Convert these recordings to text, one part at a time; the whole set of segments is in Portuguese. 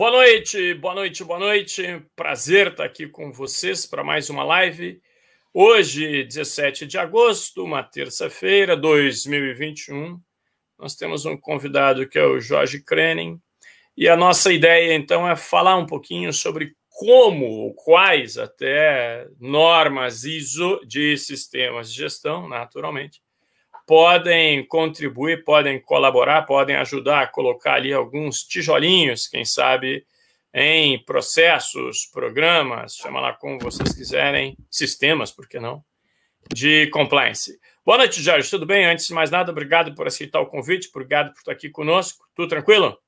Boa noite, boa noite, boa noite. Prazer estar aqui com vocês para mais uma live. Hoje, 17 de agosto, uma terça-feira, 2021. Nós temos um convidado que é o Jorge Krenin. E a nossa ideia, então, é falar um pouquinho sobre como, quais até normas ISO de sistemas de gestão, naturalmente, podem contribuir, podem colaborar, podem ajudar a colocar ali alguns tijolinhos, quem sabe, em processos, programas, chama lá como vocês quiserem, sistemas, por que não, de compliance. Boa noite, Jorge, tudo bem? Antes de mais nada, obrigado por aceitar o convite, obrigado por estar aqui conosco. Tudo tranquilo?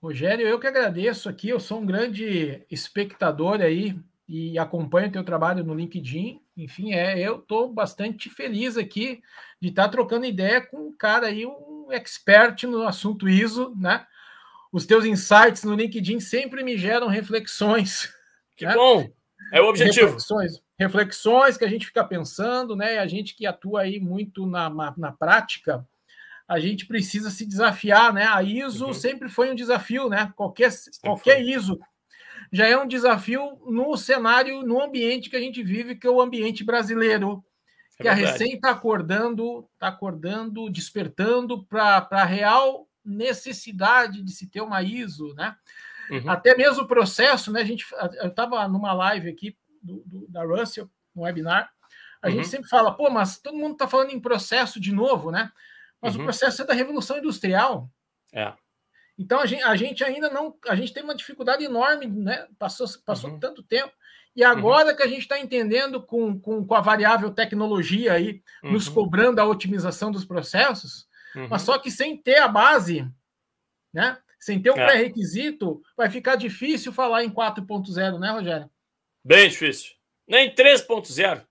Rogério, eu que agradeço aqui, eu sou um grande espectador aí e acompanho o teu trabalho no LinkedIn. Enfim, eu estou bastante feliz aqui de estar trocando ideia com um cara aí, um expert no assunto ISO, né? Os teus insights no LinkedIn sempre me geram reflexões. Que né? Bom, é o objetivo. Reflexões que a gente fica pensando, né? A gente que atua aí muito na prática, a gente precisa se desafiar, né? A ISO sempre foi um desafio, né? Qualquer ISO já é um desafio no cenário, no ambiente que a gente vive, que é o ambiente brasileiro, que a recém está acordando, despertando para a real necessidade de se ter uma ISO, né? Até mesmo o processo, né? Eu estava numa live aqui da Russell, no webinar, a gente sempre fala, pô, mas todo mundo está falando em processo de novo, né? Mas o processo é da Revolução Industrial. Então, a gente ainda não... A gente tem uma dificuldade enorme, né? Passou tanto tempo. E agora que a gente está entendendo com a variável tecnologia aí, nos cobrando a otimização dos processos, mas só que sem ter a base, né? Sem ter o pré-requisito, vai ficar difícil falar em 4.0, né, Rogério? Bem difícil. Nem 3.0.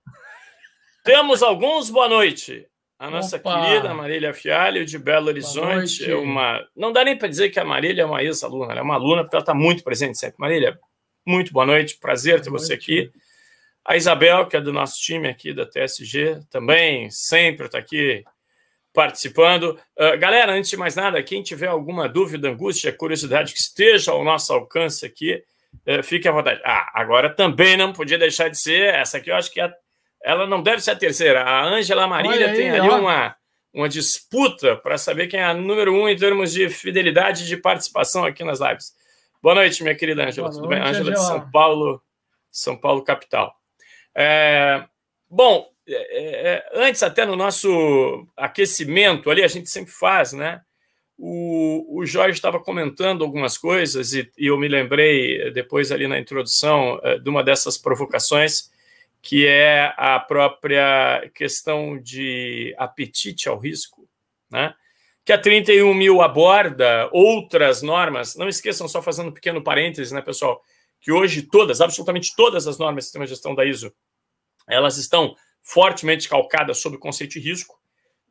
Temos alguns, boa noite. A nossa querida Marília Fialho, de Belo Horizonte, não dá nem para dizer que a Marília é uma ex-aluna, ela é uma aluna porque ela está muito presente sempre. Marília, muito boa noite, prazer ter você aqui. A Isabel, que é do nosso time aqui da TSG, também sempre está aqui participando. Galera, antes de mais nada, quem tiver alguma dúvida, angústia, curiosidade que esteja ao nosso alcance aqui, fique à vontade. Agora também não podia deixar de ser, essa aqui eu acho que ela não deve ser a terceira. A Ângela Marília tem ali uma disputa para saber quem é a número 1 em termos de fidelidade de participação aqui nas lives. Boa noite, minha querida Ângela. Tudo bem? Ângela de São Paulo, capital. Bom, antes até no nosso aquecimento ali, a gente sempre faz, né? O Jorge estava comentando algumas coisas e eu me lembrei depois ali na introdução de uma dessas provocações, que é a própria questão de apetite ao risco, né? Que a 31.000 aborda outras normas. Não esqueçam, só fazendo um pequeno parênteses, né, pessoal, que hoje absolutamente todas as normas de sistema de gestão da ISO, elas estão fortemente calcadas sobre o conceito de risco.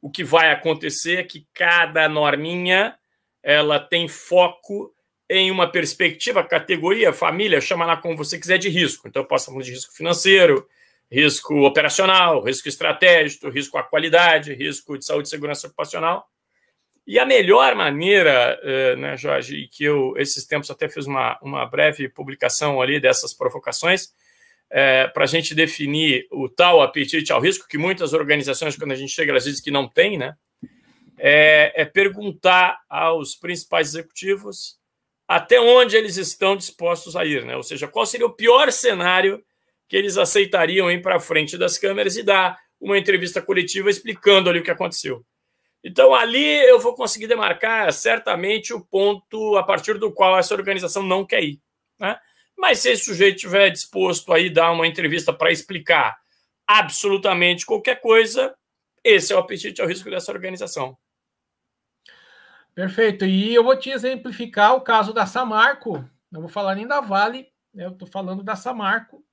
O que vai acontecer é que cada norminha ela tem foco em uma perspectiva, categoria, família, chama lá como você quiser, de risco. Então, eu posso falar de risco financeiro, risco operacional, risco estratégico, risco à qualidade, risco de saúde e segurança ocupacional. E a melhor maneira, né, Jorge, que eu, esses tempos, até fiz uma breve publicação ali dessas provocações, para a gente definir o tal apetite ao risco, que muitas organizações, quando a gente chega, elas dizem que não tem, né? É perguntar aos principais executivos até onde eles estão dispostos a ir, né? Ou seja, qual seria o pior cenário que eles aceitariam ir para frente das câmeras e dar uma entrevista coletiva explicando ali o que aconteceu. Então, ali eu vou conseguir demarcar certamente o ponto a partir do qual essa organização não quer ir, né? Mas se esse sujeito estiver disposto a ir dar uma entrevista para explicar absolutamente qualquer coisa, esse é o apetite ao risco dessa organização. Perfeito. E eu vou te exemplificar o caso da Samarco. Não vou falar nem da Vale, né? Eu estou falando da Samarco,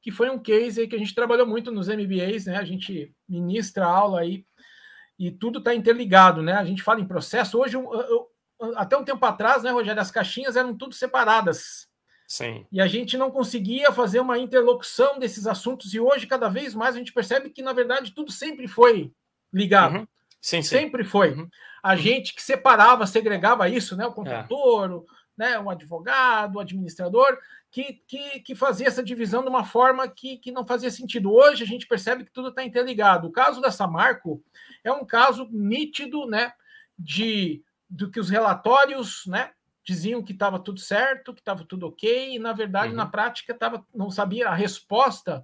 que foi um case aí que a gente trabalhou muito nos MBAs, né? A gente ministra aula aí e tudo está interligado, né? A gente fala em processo. Hoje, até um tempo atrás, né, Rogério, as caixinhas eram tudo separadas. Sim. E a gente não conseguia fazer uma interlocução desses assuntos. E hoje, cada vez mais, a gente percebe que, na verdade, tudo sempre foi ligado. Sim. Sempre foi. A gente que separava, segregava isso, né? O consultor, né, um advogado, um administrador, que fazia essa divisão de uma forma que não fazia sentido. Hoje a gente percebe que tudo está interligado. O caso da Samarco é um caso nítido, né, do que os relatórios, né, diziam que estava tudo certo, que estava tudo ok, e na verdade, na prática, não sabia a resposta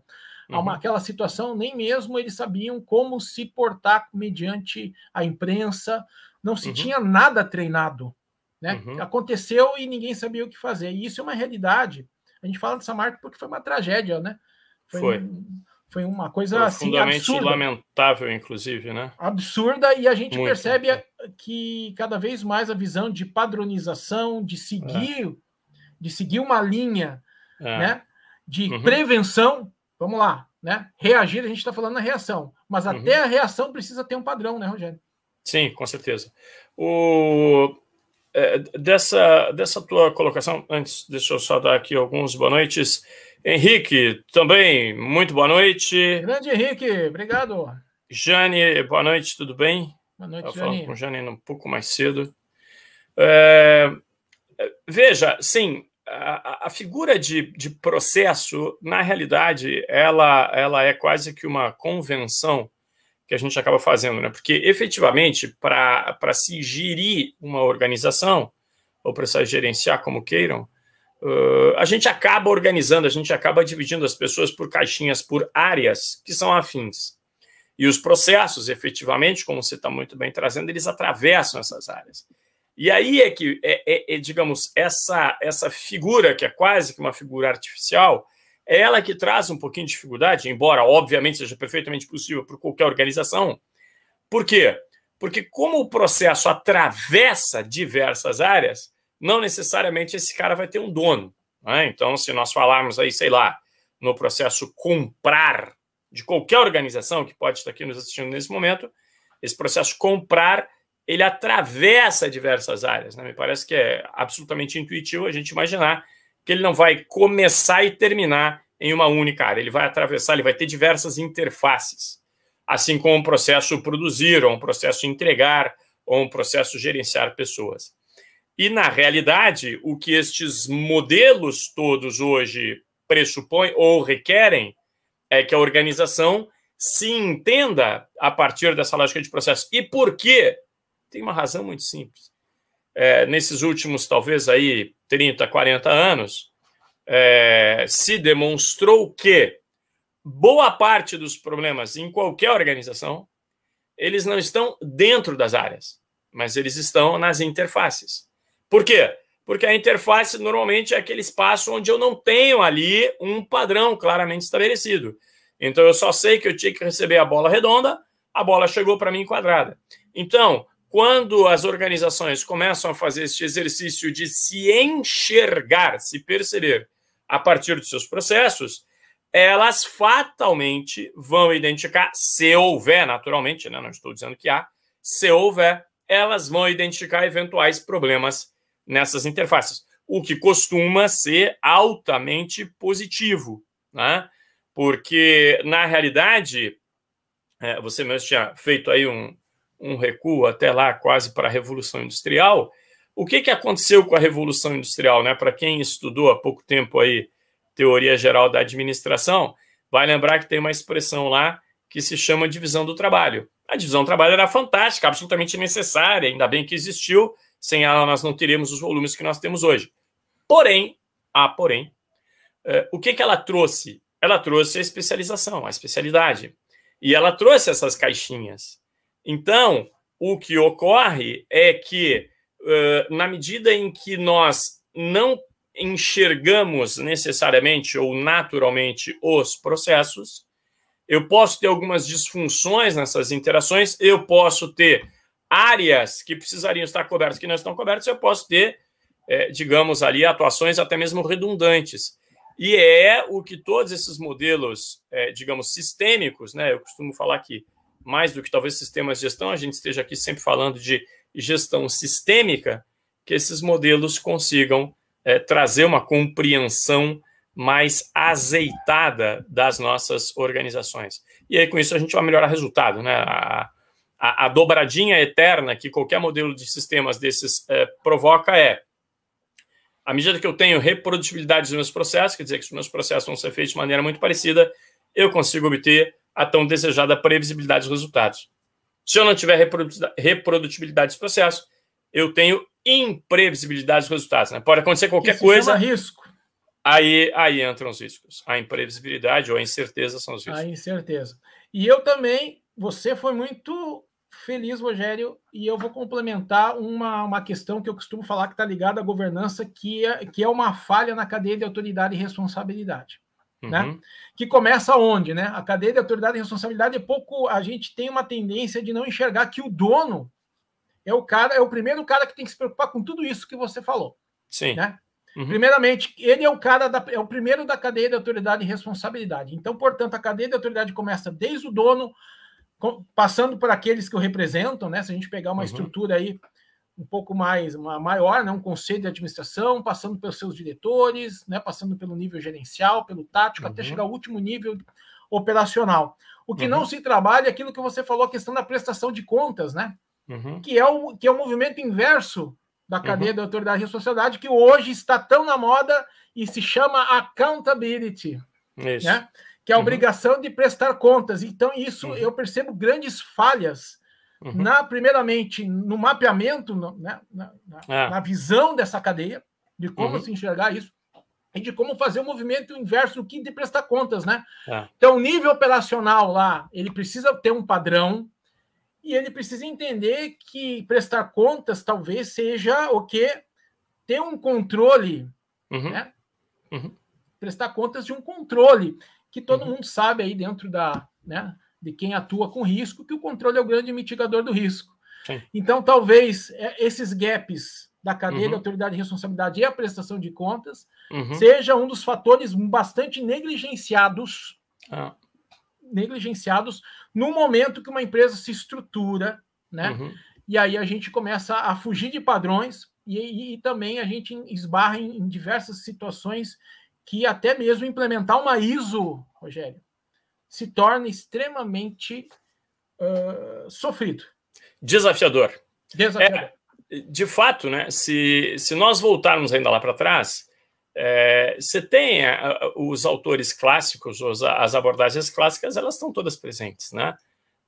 a aquela situação, nem mesmo eles sabiam como se portar mediante a imprensa, não se tinha nada treinado, né? Aconteceu e ninguém sabia o que fazer, e isso é uma realidade. A gente fala dessa marca porque foi uma tragédia, né? Foi uma coisa assim, absurda. Lamentável, inclusive, né? Absurda, e a gente percebe que cada vez mais a visão de padronização, de seguir uma linha, né? De prevenção, vamos lá, né? Reagir, a gente está falando na reação, mas até a reação precisa ter um padrão, né, Rogério? Sim, com certeza. Dessa tua colocação, antes, deixa eu só dar aqui alguns boa noites. Henrique, também, muito boa noite. Grande Henrique, obrigado. Jane, boa noite, tudo bem? Boa noite, Estava falando Jane. com Jane um pouco mais cedo. Veja, sim, a figura de processo, na realidade, ela é quase que uma convenção que a gente acaba fazendo, né? Porque, efetivamente, para se gerir uma organização, ou para se gerenciar como queiram, a gente acaba organizando, a gente acaba dividindo as pessoas por caixinhas, por áreas que são afins. E os processos, efetivamente, como você está muito bem trazendo, eles atravessam essas áreas. E aí é que, digamos, essa figura, que é quase que uma figura artificial, é ela que traz um pouquinho de dificuldade, embora, obviamente, seja perfeitamente possível para qualquer organização. Por quê? Porque como o processo atravessa diversas áreas, não necessariamente esse cara vai ter um dono, né? Então, se nós falarmos aí, sei lá, no processo comprar de qualquer organização que pode estar aqui nos assistindo nesse momento, esse processo comprar, ele atravessa diversas áreas, né? Me parece que é absolutamente intuitivo a gente imaginar que ele não vai começar e terminar em uma única área. Ele vai atravessar, ele vai ter diversas interfaces, assim como um processo produzir, ou um processo entregar, ou um processo gerenciar pessoas. E, na realidade, o que estes modelos todos hoje pressupõem ou requerem é que a organização se entenda a partir dessa lógica de processo. E por quê? Tem uma razão muito simples. Nesses últimos, talvez, aí 30, 40 anos, se demonstrou que boa parte dos problemas em qualquer organização, eles não estão dentro das áreas, mas eles estão nas interfaces. Por quê? Porque a interface normalmente é aquele espaço onde eu não tenho ali um padrão claramente estabelecido. Então, eu só sei que eu tinha que receber a bola redonda, a bola chegou para mim quadrada. Então, quando as organizações começam a fazer este exercício de se enxergar, se perceber a partir dos seus processos, elas fatalmente vão identificar, se houver, naturalmente, né, não estou dizendo que há, se houver, elas vão identificar eventuais problemas nessas interfaces, o que costuma ser altamente positivo, né? Porque, na realidade, você mesmo tinha feito aí um recuo até lá quase para a Revolução Industrial. O que aconteceu com a Revolução Industrial, né? Para quem estudou há pouco tempo aí Teoria Geral da Administração, vai lembrar que tem uma expressão lá que se chama divisão do trabalho. A divisão do trabalho era fantástica, absolutamente necessária, ainda bem que existiu, sem ela nós não teríamos os volumes que nós temos hoje. Porém, o que ela trouxe? Ela trouxe a especialização, a especialidade. E ela trouxe essas caixinhas. Então, o que ocorre é que, na medida em que nós não enxergamos necessariamente ou naturalmente os processos, eu posso ter algumas disfunções nessas interações, eu posso ter áreas que precisariam estar cobertas que não estão cobertas, eu posso ter, digamos ali, atuações até mesmo redundantes. E é o que todos esses modelos, digamos, sistêmicos, né? Eu costumo falar que, mais do que talvez sistemas de gestão, a gente esteja aqui sempre falando de gestão sistêmica, que esses modelos consigam trazer uma compreensão mais azeitada das nossas organizações. E aí, com isso, a gente vai melhorar o resultado, né? A dobradinha eterna que qualquer modelo de sistemas desses provoca À medida que eu tenho reprodutibilidade dos meus processos, quer dizer que os meus processos vão ser feitos de maneira muito parecida, eu consigo obter a tão desejada previsibilidade dos resultados. Se eu não tiver reprodutibilidade dos processos, eu tenho imprevisibilidade dos resultados. Né? Pode acontecer qualquer coisa. Chama risco. Aí entram os riscos. A imprevisibilidade ou a incerteza são os riscos. A incerteza. E eu também, você foi muito feliz, Rogério, e eu vou complementar uma questão que eu costumo falar que está ligada à governança, que é uma falha na cadeia de autoridade e responsabilidade. Né? Que começa onde? Né? A cadeia de autoridade e responsabilidade é pouco. A gente tem uma tendência de não enxergar que o dono é o primeiro cara que tem que se preocupar com tudo isso que você falou. Sim. Né? Primeiramente, ele é o primeiro da cadeia de autoridade e responsabilidade. Então, portanto, a cadeia de autoridade começa desde o dono, passando por aqueles que o representam, né? Se a gente pegar uma estrutura aí um pouco maior, né? Um conselho de administração, passando pelos seus diretores, né? Passando pelo nível gerencial, pelo tático, até chegar ao último nível operacional. O que não se trabalha é aquilo que você falou, a questão da prestação de contas, né? Que é o movimento inverso da cadeia da autoridade e responsabilidade, que hoje está tão na moda e se chama accountability, né? Que é a obrigação de prestar contas. Então, isso eu percebo grandes falhas, primeiramente, no mapeamento, né? na visão dessa cadeia, de como se enxergar isso, e de como fazer o movimento inverso de prestar contas. Né? Então, o nível operacional lá, ele precisa ter um padrão, e ele precisa entender que prestar contas talvez seja o quê? Ter um controle, né? Prestar contas de um controle, que todo mundo sabe aí dentro né, de quem atua com risco, que o controle é o grande mitigador do risco. Sim. Então, talvez esses gaps da cadeia de autoridade e responsabilidade e a prestação de contas seja um dos fatores bastante negligenciados no momento que uma empresa se estrutura, né? E aí a gente começa a fugir de padrões e também a gente esbarra em diversas situações que até mesmo implementar uma ISO, Rogério, se torna extremamente sofrido. Desafiador. De fato, né? Se nós voltarmos ainda lá para trás, você tem os autores clássicos, as abordagens clássicas, elas estão todas presentes, né?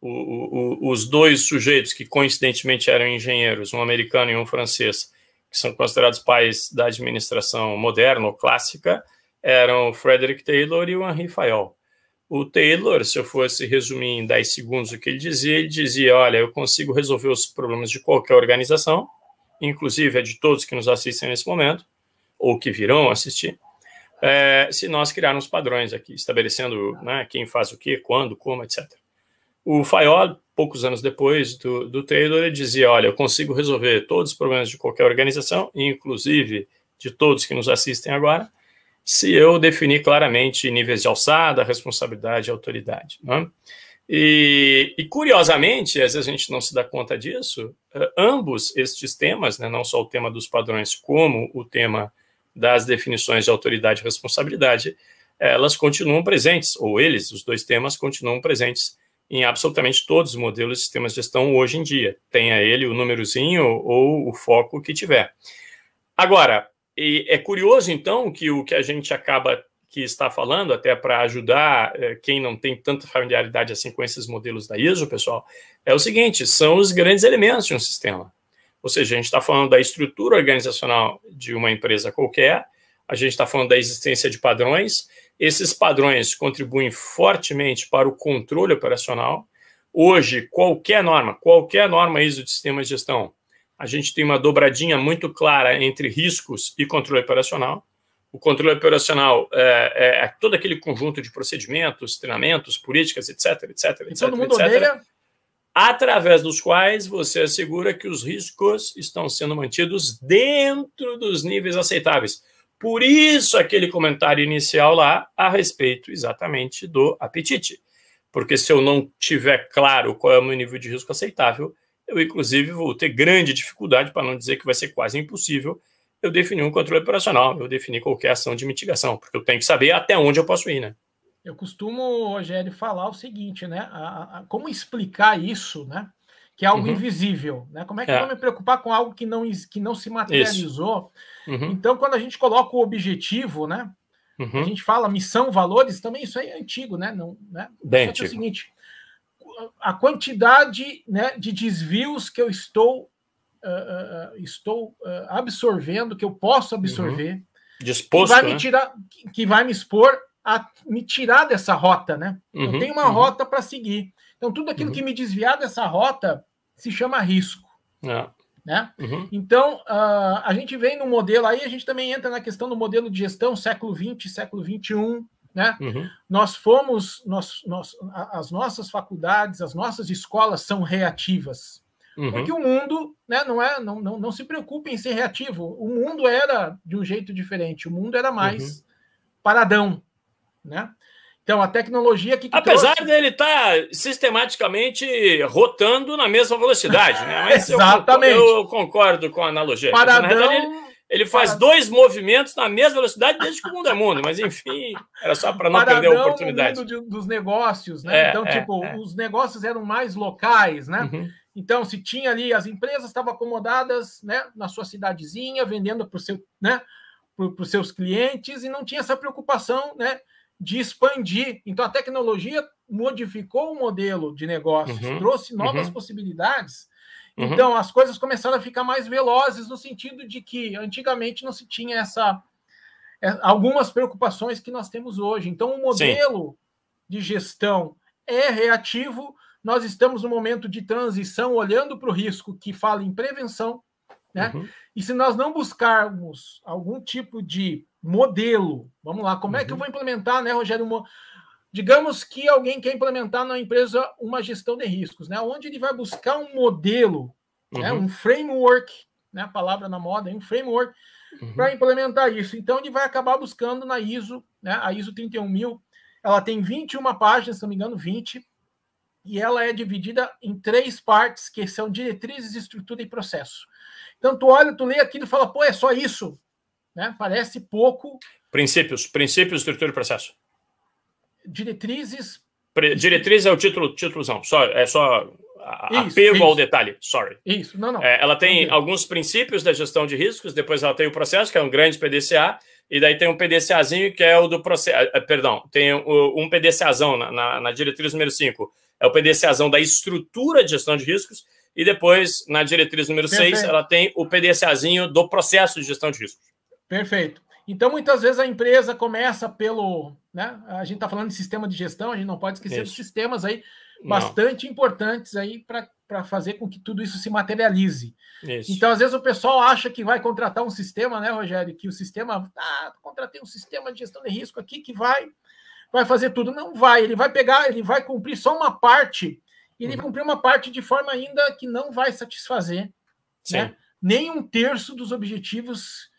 Os dois sujeitos que coincidentemente eram engenheiros, um americano e um francês, que são considerados pais da administração moderna ou clássica, eram o Frederick Taylor e o Henri Fayol. O Taylor, se eu fosse resumir em 10 segundos o que ele dizia, olha, eu consigo resolver os problemas de qualquer organização, inclusive a de todos que nos assistem nesse momento, ou que virão assistir, se nós criarmos padrões aqui, estabelecendo, né, quem faz o quê, quando, como, etc. O Fayol, poucos anos depois do Taylor, ele dizia, olha, eu consigo resolver todos os problemas de qualquer organização, inclusive de todos que nos assistem agora, se eu definir claramente níveis de alçada, responsabilidade e autoridade. Né? E, curiosamente, às vezes a gente não se dá conta disso, ambos estes temas, né, não só o tema dos padrões, como o tema das definições de autoridade e responsabilidade, elas continuam presentes, ou eles, os dois temas, continuam presentes em absolutamente todos os modelos de sistemas de gestão hoje em dia. Tenha ele o númerozinho ou o foco que tiver. Agora, e é curioso, então, que o que a gente que está falando, até para ajudar quem não tem tanta familiaridade assim com esses modelos da ISO, pessoal, é o seguinte, são os grandes elementos de um sistema. Ou seja, a gente está falando da estrutura organizacional de uma empresa qualquer, a gente está falando da existência de padrões, esses padrões contribuem fortemente para o controle operacional. Hoje, qualquer norma ISO de sistema de gestão, a gente tem uma dobradinha muito clara entre riscos e controle operacional. O controle operacional é todo aquele conjunto de procedimentos, treinamentos, políticas, etc, todo mundo odeia. Através dos quais você assegura que os riscos estão sendo mantidos dentro dos níveis aceitáveis. Por isso, aquele comentário inicial lá a respeito exatamente do apetite. Porque se eu não tiver claro qual é o meu nível de risco aceitável, eu, inclusive, vou ter grande dificuldade, para não dizer que vai ser quase impossível, eu definir um controle operacional, eu definir qualquer ação de mitigação, porque eu tenho que saber até onde eu posso ir, né? Eu costumo, Rogério, falar o seguinte, né? Como explicar isso, né? Que é algo invisível, né? Como é que eu vou me preocupar com algo que não se materializou? Então, quando a gente coloca o objetivo, né? A gente fala missão, valores, também isso aí é antigo, né? Não, né? Bem Só que é o antigo. seguinte, a quantidade, né, de desvios que eu estou absorvendo, que eu posso absorver, disposto, que vai me tirar, que vai me expor a me tirar dessa rota, né? Eu tenho uma rota para seguir. Então, tudo aquilo que me desviar dessa rota se chama risco. Né? Então, a gente vem no modelo, aí a gente também entra na questão do modelo de gestão século XX, século XXI, né? As nossas faculdades, as nossas escolas são reativas. Porque o mundo, né, não se preocupe em ser reativo. O mundo era de um jeito diferente, o mundo era mais paradão. Né? Então, a tecnologia que apesar trouxe... dele estar sistematicamente rotando na mesma velocidade, né? Mas exatamente. Eu concordo com a analogia. Paradão... Ele faz dois movimentos na mesma velocidade desde que o mundo é mundo, mas enfim, era só para não perder a oportunidade. No mundo dos negócios, né? Então, os negócios eram mais locais, né? Então, se tinha ali, as empresas estavam acomodadas, né, na sua cidadezinha, vendendo para os seus clientes, e não tinha essa preocupação, né, de expandir. Então, a tecnologia modificou o modelo de negócios, trouxe novas possibilidades. Então, as coisas começaram a ficar mais velozes, no sentido de que antigamente não se tinha algumas preocupações que nós temos hoje. Então, o modelo de gestão é reativo. Nós estamos no momento de transição, olhando para o risco, que fala em prevenção, né? E se nós não buscarmos algum tipo de modelo, vamos lá, como é que eu vou implementar, né, Rogério? Digamos que alguém quer implementar na empresa uma gestão de riscos, né? Onde ele vai buscar um modelo, né? Um framework, né? A palavra na moda, um framework para implementar isso. Então, ele vai acabar buscando na ISO, né? A ISO 31000, ela tem 21 páginas, se não me engano, 20, e ela é dividida em 3 partes, que são diretrizes, estrutura e processo. Então, tu olha, tu lê aquilo e fala, pô, é só isso, né? Parece pouco. Princípios, estrutura e processo. Diretrizes. Diretriz é o título, é só apego ao detalhe. Sorry. Isso, não. Ela tem alguns princípios da gestão de riscos, depois ela tem o processo, que é um grande PDCA, e daí tem um PDCAzinho, que é o do processo. Perdão, tem um PDCAzão na diretriz número 5, é o PDCAzão da estrutura de gestão de riscos, e depois, na diretriz número 6, ela tem o PDCAzinho do processo de gestão de riscos. Perfeito. Então, muitas vezes a empresa começa pelo... Né? A gente está falando de sistema de gestão, a gente não pode esquecer dos sistemas aí bastante importantes aí para fazer com que tudo isso se materialize. Então, às vezes o pessoal acha que vai contratar um sistema, né, Rogério? Que o sistema... contratei um sistema de gestão de risco aqui que vai fazer tudo. Não vai. Ele vai pegar, ele vai cumprir só uma parte, e ele vai cumprir uma parte de forma ainda que não vai satisfazer, né? Nem 1/3 dos objetivos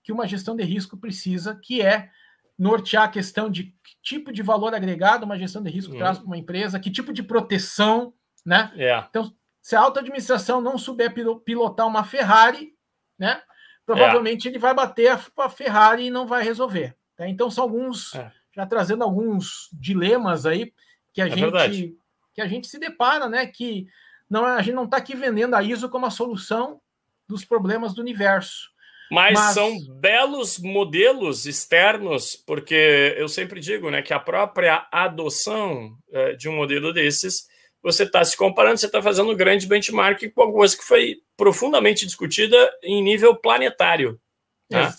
que uma gestão de risco precisa, que é nortear a questão de que tipo de valor agregado uma gestão de risco traz para uma empresa, que tipo de proteção, né? Então, se a alta administração não souber pilotar uma Ferrari, né, provavelmente ele vai bater a Ferrari e não vai resolver. Tá? Então, são alguns, já trazendo alguns dilemas aí que a gente se depara, né? Que a gente não está aqui vendendo a ISO como a solução dos problemas do universo. Mas são belos modelos externos, porque eu sempre digo, né, que a própria adoção de um modelo desses, você está se comparando, você está fazendo um grande benchmark com alguma coisa que foi profundamente discutida em nível planetário. Né?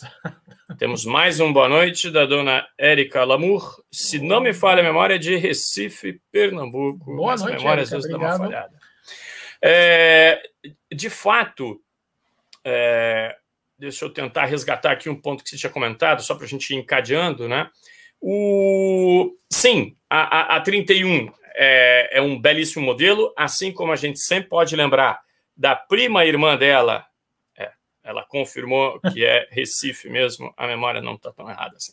Temos mais um boa noite da dona Érica Lamour, se não me falha a memória, de Recife, Pernambuco. Boa noite, memória Érica, às vezes dá uma falhada. De fato, deixa eu tentar resgatar aqui um ponto que você tinha comentado, só para a gente ir encadeando, né? Sim, a 31 é um belíssimo modelo, assim como a gente sempre pode lembrar da prima irmã dela, ela confirmou que é Recife mesmo, a memória não está tão errada assim.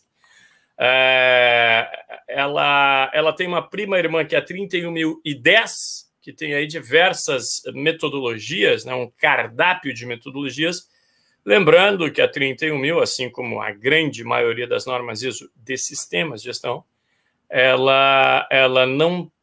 Ela tem uma prima irmã que é a 31.010, que tem aí diversas metodologias, né? Um cardápio de metodologias. Lembrando que a 31.000, assim como a grande maioria das normas ISO de sistemas de gestão, ela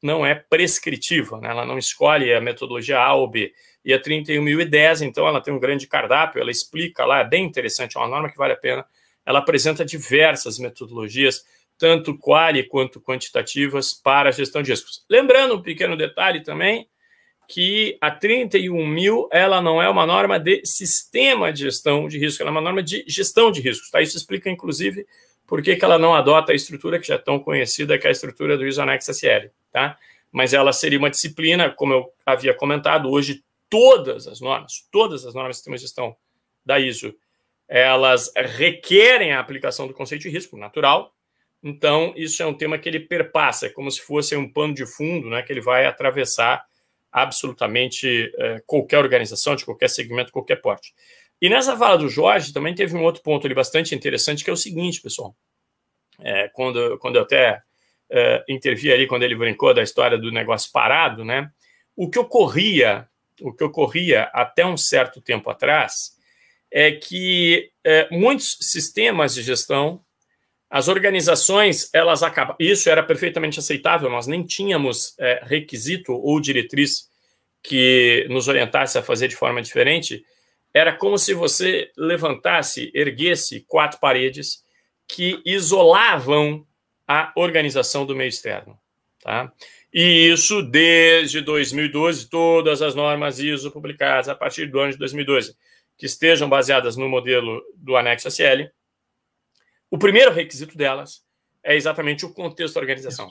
não é prescritiva, né? Ela não escolhe a metodologia A ou B. e a 31.010, então ela tem um grande cardápio, ela explica lá, é bem interessante, é uma norma que vale a pena. Ela apresenta diversas metodologias, tanto quali quanto quantitativas, para a gestão de riscos. Lembrando um pequeno detalhe também, que a 31.000 ela não é uma norma de sistema de gestão de risco, ela é uma norma de gestão de riscos. Tá? Isso explica, inclusive, por que ela não adota a estrutura que já é tão conhecida, que é a estrutura do ISO Annex SL. Tá? Mas ela seria uma disciplina, como eu havia comentado, hoje todas as normas de sistema de gestão da ISO, elas requerem a aplicação do conceito de risco natural. Então, isso é um tema que ele perpassa, é como se fosse um pano de fundo, né, que ele vai atravessar absolutamente qualquer organização, de qualquer segmento, qualquer porte. E nessa fala do Jorge, também teve um outro ponto ali bastante interessante, que é o seguinte, pessoal. Quando eu até intervi ali, quando ele brincou da história do negócio parado, né, o que ocorria até um certo tempo atrás é que muitos sistemas de gestão, as organizações, elas acabam... Isso era perfeitamente aceitável, nós nem tínhamos requisito ou diretriz que nos orientasse a fazer de forma diferente. Era como se você erguesse 4 paredes que isolavam a organização do meio externo. Tá? E isso desde 2012, todas as normas ISO publicadas a partir do ano de 2012, que estejam baseadas no modelo do anexo SL, o primeiro requisito delas é exatamente o contexto da organização.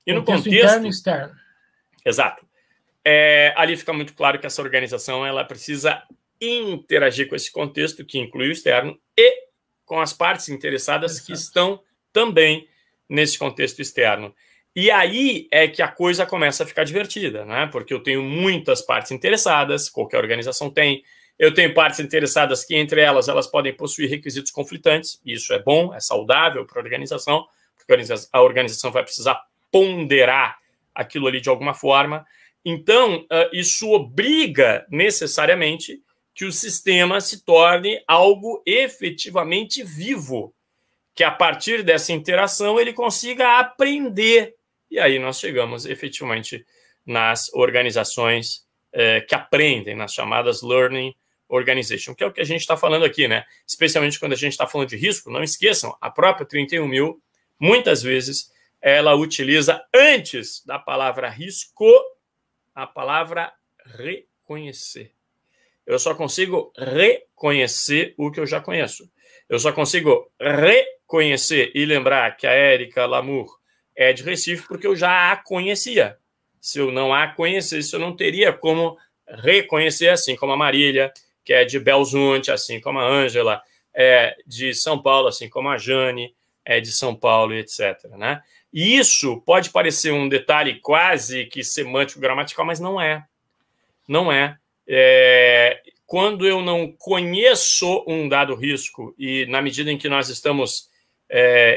E no contexto interno e externo. Exato. Ali fica muito claro que essa organização ela precisa interagir com esse contexto, que inclui o externo, e com as partes interessadas que estão também nesse contexto externo. E aí é que a coisa começa a ficar divertida, né? Porque eu tenho muitas partes interessadas, qualquer organização tem. Eu tenho partes interessadas que, entre elas podem possuir requisitos conflitantes. Isso é bom, é saudável para a organização, porque a organização vai precisar ponderar aquilo ali de alguma forma. Então, isso obriga necessariamente que o sistema se torne algo efetivamente vivo, que a partir dessa interação ele consiga aprender. E aí nós chegamos efetivamente nas organizações que aprendem, nas chamadas Learning Organization, que é o que a gente está falando aqui, né? Especialmente quando a gente está falando de risco, não esqueçam, a própria 31.000, muitas vezes, ela utiliza antes da palavra risco, a palavra reconhecer. Eu só consigo reconhecer o que eu já conheço. Eu só consigo reconhecer e lembrar que a Érica Lamour é de Recife porque eu já a conhecia. Se eu não a conhecesse, eu não teria como reconhecer, assim como a Marília, que é de Belzunte, assim como a Ângela é de São Paulo, assim como a Jane é de São Paulo, etc. Né? E isso pode parecer um detalhe quase que semântico, gramatical, mas não é. Não é. Quando eu não conheço um dado risco, e na medida em que nós estamos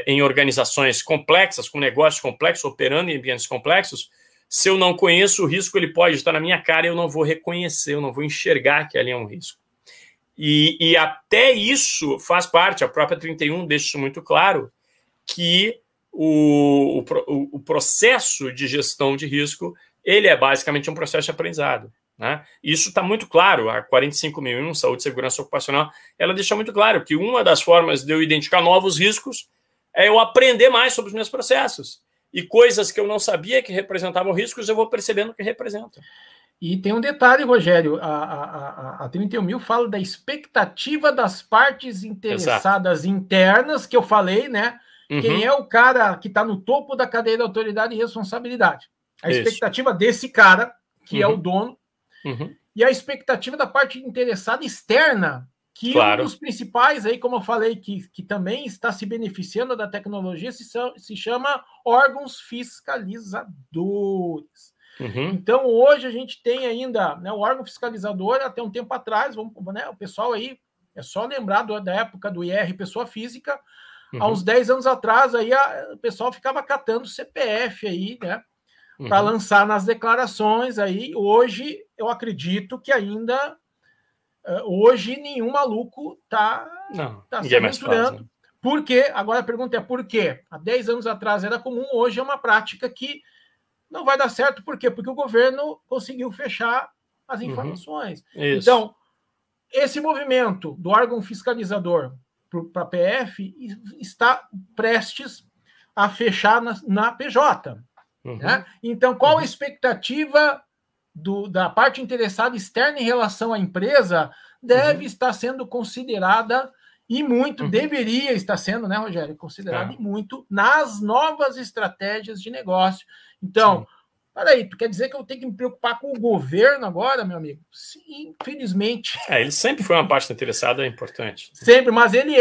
em organizações complexas, com negócios complexos, operando em ambientes complexos, se eu não conheço o risco, ele pode estar na minha cara e eu não vou reconhecer, eu não vou enxergar que ali é um risco. E até isso faz parte, a própria 31 deixa isso muito claro, que o processo de gestão de risco, ele é basicamente um processo de aprendizado. Né? Isso está muito claro, a 45.001, Saúde e Segurança Ocupacional, ela deixa muito claro que uma das formas de eu identificar novos riscos é eu aprender mais sobre os meus processos. E coisas que eu não sabia que representavam riscos, eu vou percebendo que representam. E tem um detalhe, Rogério, a 31.000 fala da expectativa das partes interessadas internas, que eu falei, né? Uhum. Quem é o cara que está no topo da cadeia da autoridade e responsabilidade? A expectativa desse cara, que é o dono, e a expectativa da parte interessada externa, que um dos principais, aí, como eu falei, que também está se beneficiando da tecnologia, se chama órgãos fiscalizadores. Então, hoje a gente tem ainda, né, o órgão fiscalizador, até um tempo atrás, né, o pessoal aí, é só lembrar da época do IR Pessoa Física, há uns 10 anos atrás, aí o pessoal ficava catando CPF aí, né, para lançar nas declarações aí. Hoje, eu acredito que ainda... Hoje, nenhum maluco está se aventurando. Por quê? Agora a pergunta é por quê? Há 10 anos atrás era comum, hoje é uma prática que não vai dar certo. Por quê? Porque o governo conseguiu fechar as informações. Isso. Então, esse movimento do órgão fiscalizador para a PF está prestes a fechar na PJ. Né? Então, qual a expectativa da parte interessada externa em relação à empresa? Deve estar sendo considerada e muito, deveria estar sendo, né, Rogério? Considerada e muito nas novas estratégias de negócio. Então, peraí, tu quer dizer que eu tenho que me preocupar com o governo agora, meu amigo? Sim, infelizmente. Ele sempre foi uma parte interessada, é importante. Sempre, mas ele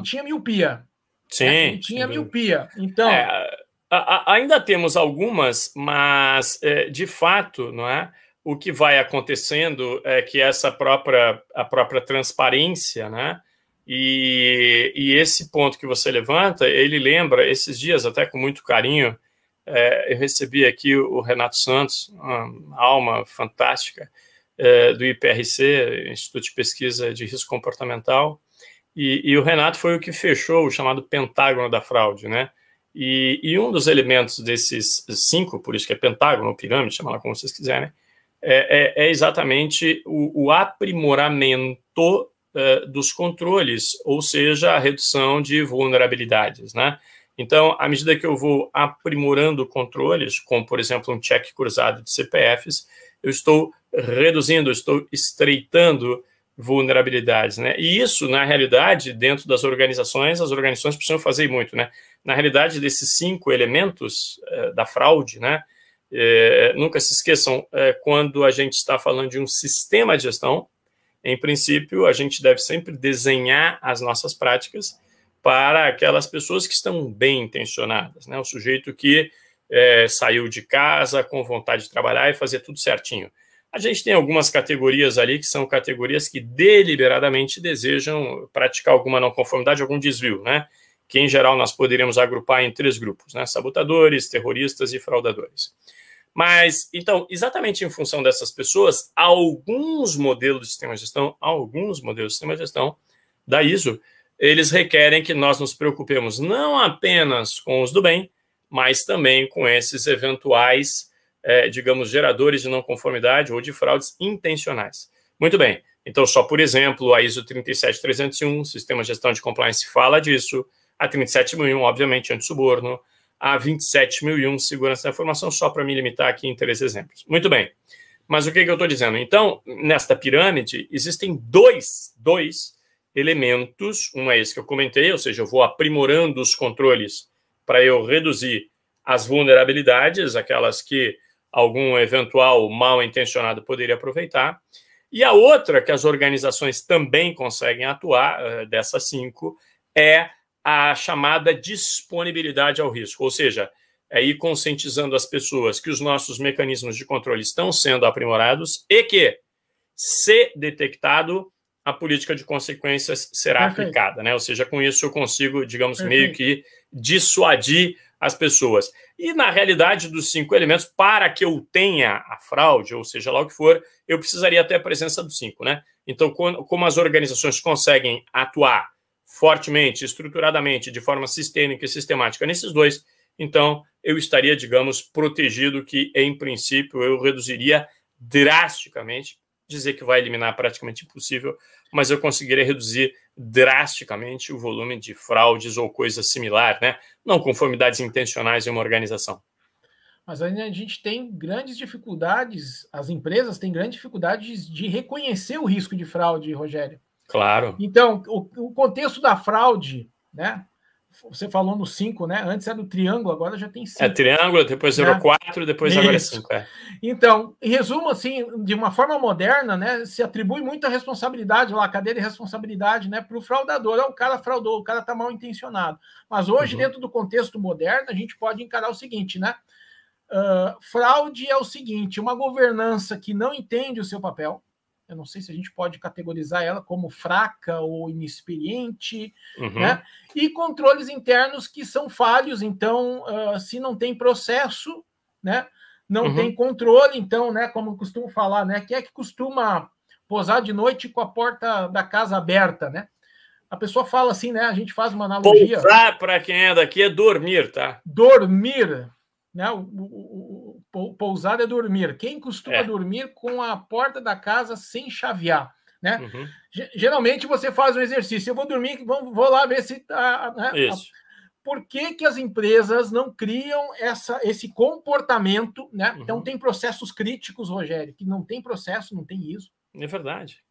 tinha miopia. Sim. Ele tinha miopia. Então. Ainda temos algumas, mas, de fato, não é? O que vai acontecendo é que a própria transparência, né? E esse ponto que você levanta, ele lembra, esses dias, até com muito carinho, eu recebi aqui o Renato Santos, uma alma fantástica, do IPRC, Instituto de Pesquisa de Risco Comportamental, e o Renato foi o que fechou o chamado pentágono da fraude, né? E um dos elementos desses 5, por isso que é pentágono ou pirâmide, chama lá como vocês quiserem, é exatamente o aprimoramento dos controles, ou seja, a redução de vulnerabilidades, né? Então, à medida que eu vou aprimorando controles, como, por exemplo, um check cruzado de CPFs, eu estou reduzindo, eu estou estreitando vulnerabilidades, né? E isso, na realidade, dentro das organizações, as organizações precisam fazer muito, né? Na realidade, desses 5 elementos da fraude, né? Nunca se esqueçam, quando a gente está falando de um sistema de gestão, em princípio, a gente deve sempre desenhar as nossas práticas para aquelas pessoas que estão bem intencionadas, né? O sujeito que saiu de casa com vontade de trabalhar e fazer tudo certinho. A gente tem algumas categorias ali que são categorias que deliberadamente desejam praticar alguma não conformidade, algum desvio, né? Que, em geral, nós poderíamos agrupar em 3 grupos, né? Sabotadores, terroristas e fraudadores. Mas, então, exatamente em função dessas pessoas, alguns modelos de sistema de gestão, da ISO, eles requerem que nós nos preocupemos não apenas com os do bem, mas também com esses eventuais digamos, geradores de não conformidade ou de fraudes intencionais. Muito bem. Então, só por exemplo, a ISO 37301, Sistema de Gestão de Compliance, fala disso. A 37001, obviamente, antissuborno. A 27001, Segurança da Informação, só para me limitar aqui em 3 exemplos. Muito bem. Mas o que eu estou dizendo? Então, nesta pirâmide, existem dois elementos. Um é esse que eu comentei, ou seja, eu vou aprimorando os controles para eu reduzir as vulnerabilidades, aquelas que algum eventual mal intencionado poderia aproveitar. E a outra que as organizações também conseguem atuar, dessas 5, é a chamada disponibilidade ao risco, ou seja, é ir conscientizando as pessoas que os nossos mecanismos de controle estão sendo aprimorados e que, se detectado, a política de consequências será aplicada, né? Ou seja, com isso eu consigo, digamos, meio que dissuadir as pessoas. E, na realidade, dos 5 elementos, para que eu tenha a fraude, ou seja lá o que for, eu precisaria ter a presença dos 5, né? Então, como as organizações conseguem atuar fortemente, estruturadamente, de forma sistêmica e sistemática nesses 2, então eu estaria, digamos, protegido, que, em princípio, eu reduziria drasticamente. Dizer que vai eliminar praticamente impossível, mas eu conseguiria reduzir drasticamente o volume de fraudes ou coisa similar, né? Não conformidades intencionais em uma organização. Mas ainda a gente tem grandes dificuldades, as empresas têm grandes dificuldades de reconhecer o risco de fraude, Rogério. Claro. Então, o contexto da fraude, né? Você falou no 5, né? Antes era do triângulo, agora já tem 5. Triângulo, depois virou 4, depois agora é 5. Então, em resumo, assim, de uma forma moderna, né, se atribui muita responsabilidade lá, a cadeia de responsabilidade, né, para o fraudador. O cara fraudou, o cara está mal intencionado. Mas hoje, dentro do contexto moderno, a gente pode encarar o seguinte, né? Fraude é o seguinte: uma governança que não entende o seu papel. Eu não sei se a gente pode categorizar ela como fraca ou inexperiente, né? E controles internos que são falhos. Então, se não tem processo, né? Não tem controle. Então, né? Como eu costumo falar, né? Quem é que costuma posar de noite com a porta da casa aberta, né? A pessoa fala assim, né? A gente faz uma analogia. Pousar, para quem é daqui, é dormir, tá? Dormir, né? pousar é dormir. Quem costuma dormir com a porta da casa sem chavear, né? Geralmente você faz um exercício. Eu vou dormir, vou lá ver se tá, né? Isso. Por que as empresas não criam esse comportamento, né? Então tem processos críticos, Rogério, que não tem processo, não tem ISO. É verdade.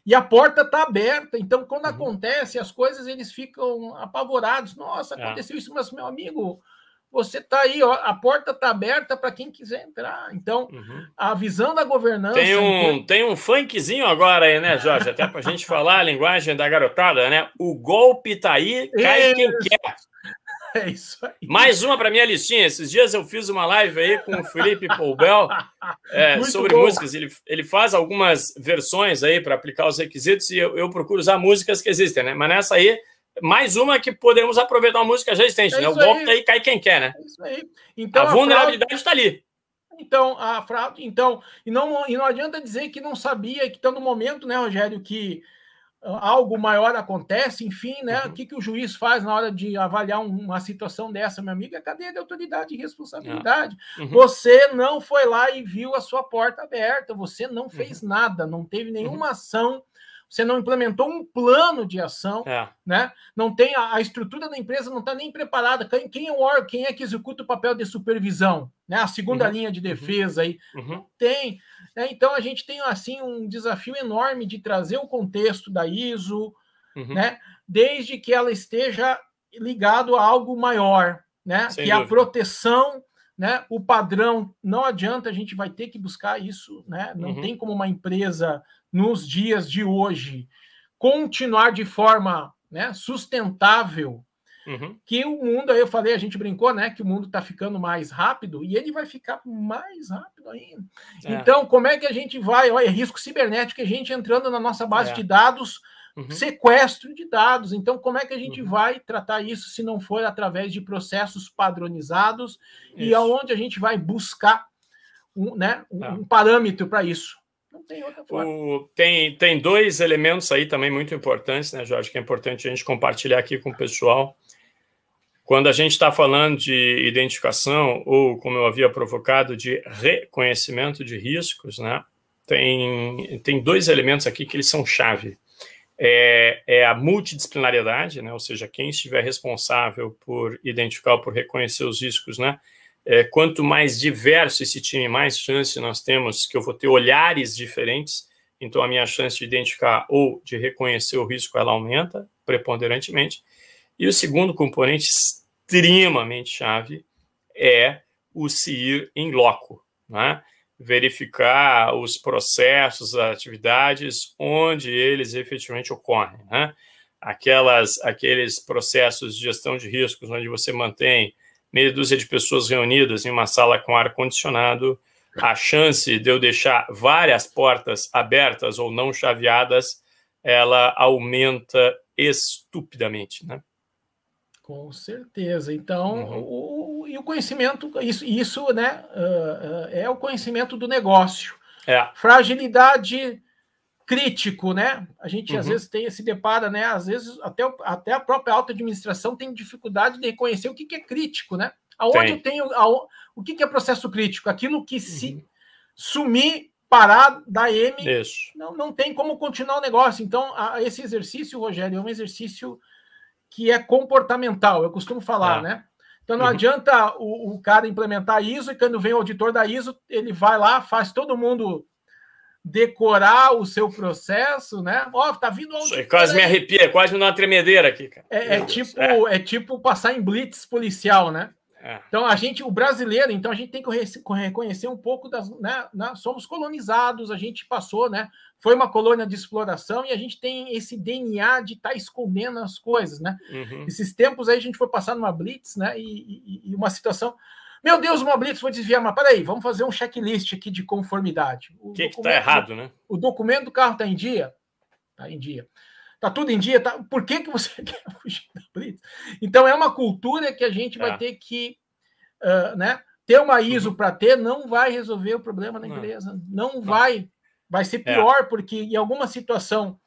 E a porta está aberta, então quando acontece as coisas, eles ficam apavorados. Nossa, aconteceu isso, mas meu amigo, você está aí, ó, a porta está aberta para quem quiser entrar. Então, a visão da governança... Tem um funkzinho agora aí, né, Jorge? Até para a gente falar a linguagem da garotada, né? O golpe tá aí, cai quem quer. É isso aí. Mais uma para minha listinha. Esses dias eu fiz uma live aí com o Felipe Poubel sobre músicas. Ele faz algumas versões aí para aplicar os requisitos e eu procuro usar músicas que existem, né? Mas nessa aí, mais uma que podemos aproveitar uma música já existente, né? O golpe aí cai quem quer, né? É isso aí. Então, a vulnerabilidade está ali. Então, e não adianta dizer que não sabia, que está no momento, né, Rogério, que algo maior acontece, enfim, né? O que o juiz faz na hora de avaliar uma situação dessa, meu amigo? É cadeia de autoridade e responsabilidade. Você não foi lá e viu a sua porta aberta, você não fez nada, não teve nenhuma ação, você não implementou um plano de ação, né? Não tem a estrutura da empresa, não está nem preparada. Quem é que executa o papel de supervisão? Né? A segunda linha de defesa aí. Não tem. Né? Então, a gente tem assim um desafio enorme de trazer o contexto da ISO, né? Desde que ela esteja ligado a algo maior, né? Sem que dúvida. A proteção, né? O padrão, não adianta, a gente vai ter que buscar isso, né? Não tem como uma empresa, nos dias de hoje, continuar de forma, né, sustentável, que o mundo, aí eu falei, a gente brincou, né, que o mundo está ficando mais rápido, e ele vai ficar mais rápido ainda. Então, como é que a gente vai, olha, risco cibernético, a gente entrando na nossa base de dados, sequestro de dados, então como é que a gente vai tratar isso se não for através de processos padronizados e aonde a gente vai buscar um parâmetro para isso? Não tem outra forma. Tem dois elementos aí também muito importantes, né, Jorge, que é importante a gente compartilhar aqui com o pessoal. Quando a gente está falando de identificação, ou como eu havia provocado, de reconhecimento de riscos, né, tem dois elementos aqui que eles são chave. É a multidisciplinariedade, né, ou seja, quem estiver responsável por identificar ou por reconhecer os riscos, né, quanto mais diverso esse time, mais chance nós temos que eu vou ter olhares diferentes, então a minha chance de identificar ou de reconhecer o risco, ela aumenta preponderantemente. E o segundo componente extremamente chave é o se ir em loco, né? Verificar os processos, as atividades, onde eles efetivamente ocorrem, né? Aqueles processos de gestão de riscos, onde você mantém meia dúzia de pessoas reunidas em uma sala com ar-condicionado, a chance de eu deixar várias portas abertas ou não chaveadas, ela aumenta estupidamente, né? Com certeza. Então, e o conhecimento, isso né, é o conhecimento do negócio. Fragilidade crítico, né? A gente às vezes se depara, né? Às vezes até a própria alta administração tem dificuldade de reconhecer o que é crítico, né? O que é processo crítico? Aquilo que se sumir, parar da M, não tem como continuar o negócio. Então, esse exercício, Rogério, é um exercício que é comportamental, eu costumo falar, né? Então não adianta o cara implementar ISO e quando vem o auditor da ISO, ele vai lá, faz todo mundo decorar o seu processo, né? Ó, tá vindo o auditor. Quase me arrepia, quase me dá uma tremedeira aqui, cara. É tipo passar em blitz policial, né? Então o brasileiro, então a gente tem que reconhecer um pouco somos colonizados, a gente passou, né? Foi uma colônia de exploração e a gente tem esse DNA de estar escondendo as coisas, né? Esses tempos aí a gente foi passar numa blitz, né? E uma situação, meu Deus, uma blitz foi desviar, mas peraí, vamos fazer um checklist aqui de conformidade. O que está errado, né? O documento do carro está em dia? Está em dia. Está tudo em dia? Tá? Por que você quer fugir da blitz? Então, é uma cultura que a gente vai ter que né, ter uma ISO para ter, não vai resolver o problema da empresa. Não vai. Vai ser pior, porque em alguma situação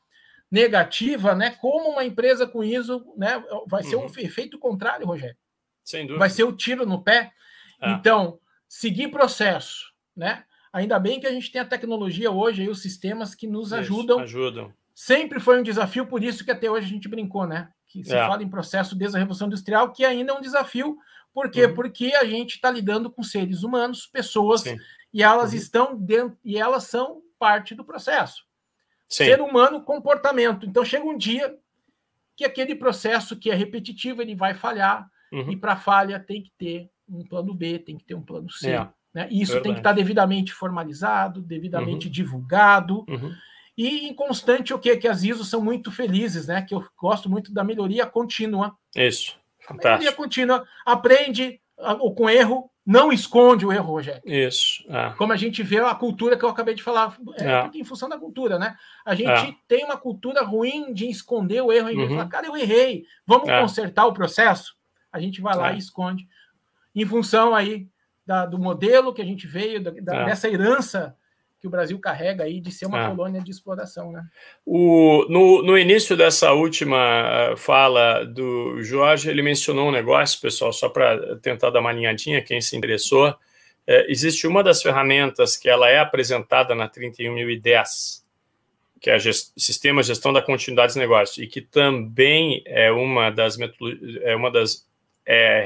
negativa, né, como uma empresa com ISO, né, vai ser um efeito contrário, Rogério. Sem dúvida. Vai ser o tiro no pé. Então, seguir processo, né? Ainda bem que a gente tem a tecnologia hoje e os sistemas que nos ajudam. Sempre foi um desafio, por isso que até hoje a gente brincou, né? Que se fala em processo desde a Revolução Industrial, que ainda é um desafio. Por quê? Porque a gente está lidando com seres humanos, pessoas, e elas estão dentro, e elas são parte do processo. Ser humano, comportamento. Então chega um dia que aquele processo que é repetitivo, ele vai falhar, e para falha tem que ter um plano B, tem que ter um plano C. Né? E isso tem que estar devidamente formalizado, devidamente divulgado, e em constante o quê? Que as ISOs são muito felizes, né? Que eu gosto muito da melhoria contínua. Isso, fantástico. Melhoria contínua, aprende com erro, não esconde o erro, Rogério. Isso. Como a gente vê a cultura que eu acabei de falar, porque em função da cultura, né? A gente tem uma cultura ruim de esconder o erro, em vez de falar, cara, eu errei, vamos consertar o processo? A gente vai lá e esconde. Em função aí do modelo que a gente veio, dessa herança que o Brasil carrega aí de ser uma colônia de exploração, né? No início dessa última fala do Jorge, ele mencionou um negócio, pessoal, só para tentar dar uma alinhadinha, quem se interessou. Existe uma das ferramentas que ela é apresentada na 31000 que é Sistema de Gestão da Continuidade dos Negócios, e que também é uma das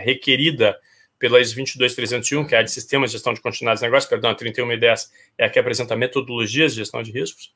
requerida pela ISO 22301, que é a de Sistema de Gestão de Continuidade dos Negócios, perdão, a 31010 é a que apresenta metodologias de gestão de riscos,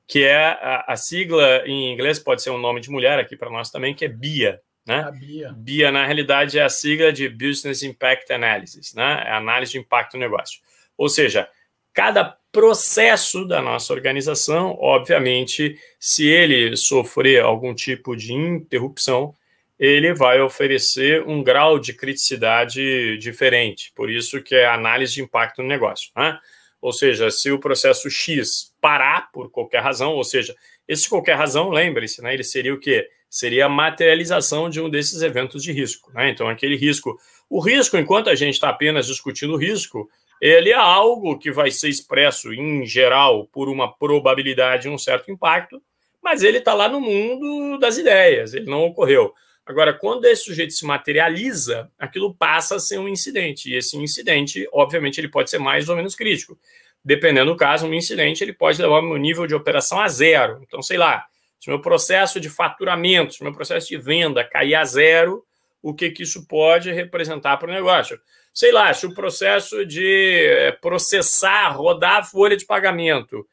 que é a sigla em inglês, pode ser um nome de mulher aqui para nós também, que é BIA. Né? A BIA. BIA, na realidade, é a sigla de Business Impact Analysis, né? É a análise de impacto do negócio. Ou seja, cada processo da nossa organização, obviamente, se ele sofrer algum tipo de interrupção, ele vai oferecer um grau de criticidade diferente. Por isso que é a análise de impacto no negócio. Né? Ou seja, se o processo X parar por qualquer razão, ou seja, esse qualquer razão, lembre-se, né, ele seria o quê? Seria a materialização de um desses eventos de risco. Né? Então, aquele risco... O risco, enquanto a gente está apenas discutindo o risco, ele é algo que vai ser expresso, em geral, por uma probabilidade de um certo impacto, mas ele está lá no mundo das ideias, ele não ocorreu. Agora, quando esse sujeito se materializa, aquilo passa a ser um incidente. E esse incidente, obviamente, ele pode ser mais ou menos crítico. Dependendo do caso, um incidente ele pode levar o meu nível de operação a zero. Então, sei lá, se o meu processo de faturamento, se o meu processo de venda cair a zero, o que isso pode representar para o negócio? Sei lá, se o processo de processar, rodar a folha de pagamento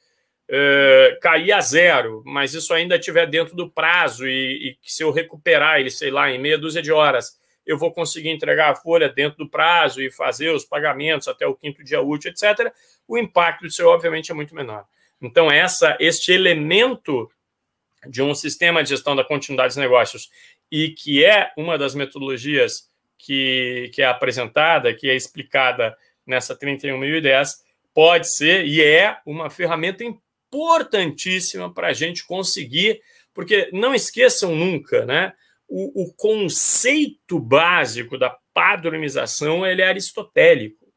cair a zero, mas isso ainda estiver dentro do prazo e que se eu recuperar ele, sei lá, em meia dúzia de horas, eu vou conseguir entregar a folha dentro do prazo e fazer os pagamentos até o 5º dia útil, etc., o impacto disso, obviamente, é muito menor. Então, este elemento de um sistema de gestão da continuidade dos negócios e que é uma das metodologias que é apresentada, que é explicada nessa 31010, pode ser e é uma ferramenta importantíssima para a gente conseguir, porque não esqueçam nunca, né? O conceito básico da padronização ele é aristotélico.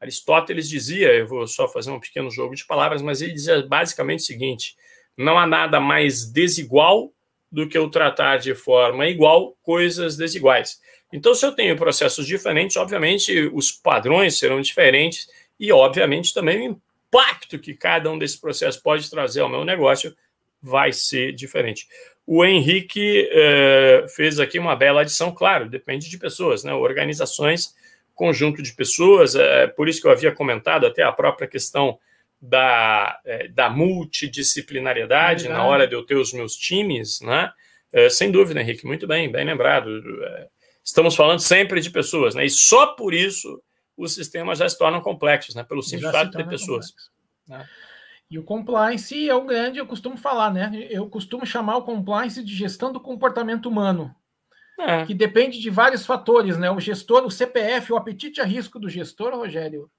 Aristóteles dizia, eu vou só fazer um pequeno jogo de palavras, mas ele dizia basicamente o seguinte: não há nada mais desigual do que o tratar de forma igual coisas desiguais. Então, se eu tenho processos diferentes, obviamente os padrões serão diferentes e, obviamente, também o impacto que cada um desses processos pode trazer ao meu negócio vai ser diferente. O Henrique fez aqui uma bela adição, claro, depende de pessoas, né? Organizações, conjunto de pessoas, por isso que eu havia comentado até a própria questão da multidisciplinariedade na hora de eu ter os meus times, né? Sem dúvida, Henrique, muito bem lembrado. Estamos falando sempre de pessoas, né? E só por isso os sistemas já se tornam complexos, né? Pelo simples fato de ter pessoas. Né? E o compliance é o grande, eu costumo falar, né? Eu costumo chamar o compliance de gestão do comportamento humano, que depende de vários fatores, né? O gestor, o CPF, o apetite a risco do gestor, Rogério,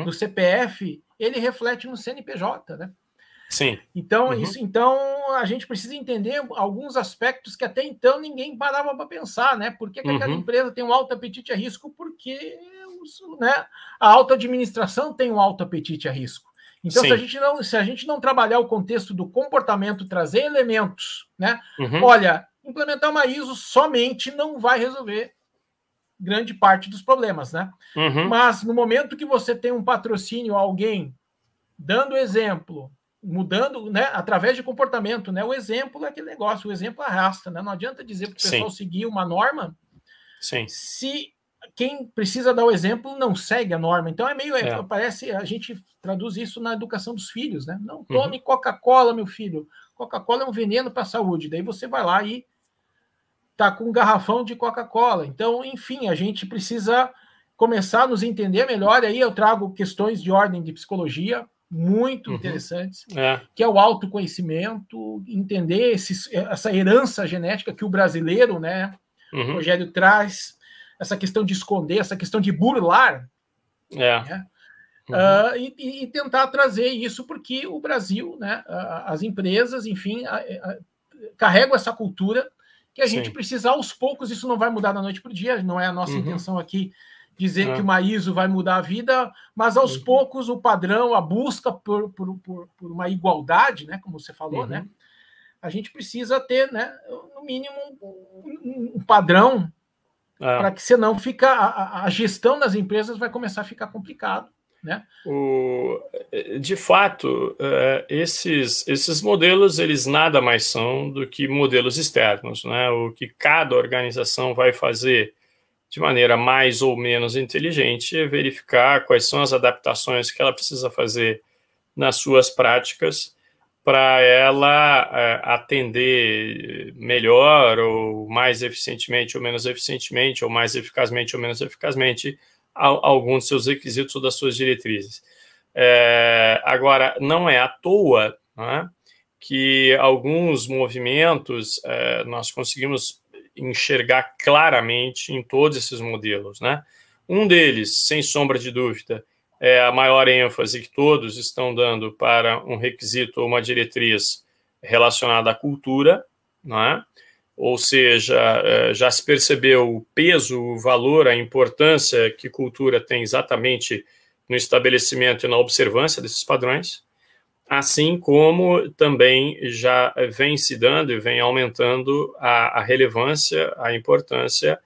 do CPF, ele reflete no CNPJ, né? Sim. Então, então a gente precisa entender alguns aspectos que até então ninguém parava para pensar, né? Por que aquela empresa tem um alto apetite a risco? Porque, né, a alta administração tem um alto apetite a risco. Então, se a gente não trabalhar o contexto do comportamento, trazer elementos, né? Olha, implementar uma ISO somente não vai resolver grande parte dos problemas, né? Uhum. Mas no momento que você tem um patrocínio, alguém dando exemplo, mudando, né, através de comportamento, né? O exemplo é aquele negócio, o exemplo arrasta, né? Não adianta dizer para o pessoal seguir uma norma se quem precisa dar o exemplo não segue a norma. Então é meio, parece, a gente traduz isso na educação dos filhos, né? Não tome Coca-Cola, meu filho. Coca-Cola é um veneno para a saúde. Daí você vai lá e tá com um garrafão de Coca-Cola. Então, enfim, a gente precisa começar a nos entender melhor. Aí eu trago questões de ordem de psicologia muito interessantes, que é o autoconhecimento, entender essa herança genética que o brasileiro, né, Rogério, traz, essa questão de esconder, essa questão de burlar, né? E tentar trazer isso, porque o Brasil, né, as empresas, enfim, carregam essa cultura que a gente precisa, aos poucos, isso não vai mudar da noite para o dia, não é a nossa intenção aqui dizer que uma ISO vai mudar a vida, mas aos poucos o padrão, a busca por uma igualdade, né, como você falou, né, a gente precisa ter, né, no mínimo um padrão, para que senão a gestão das empresas vai começar a ficar complicado, né? De fato, esses modelos, eles nada mais são do que modelos externos, né? O que cada organização vai fazer de maneira mais ou menos inteligente é verificar quais são as adaptações que ela precisa fazer nas suas práticas para ela atender melhor ou mais eficientemente ou menos eficientemente, ou mais eficazmente ou menos eficazmente a alguns dos seus requisitos ou das suas diretrizes. Agora, não é à toa, né, que alguns movimentos nós conseguimos enxergar claramente em todos esses modelos, né? Um deles, sem sombra de dúvida, é a maior ênfase que todos estão dando para um requisito ou uma diretriz relacionada à cultura, né? Ou seja, já se percebeu o peso, o valor, a importância que cultura tem exatamente no estabelecimento e na observância desses padrões, assim como também já vem se dando e vem aumentando a relevância, a importância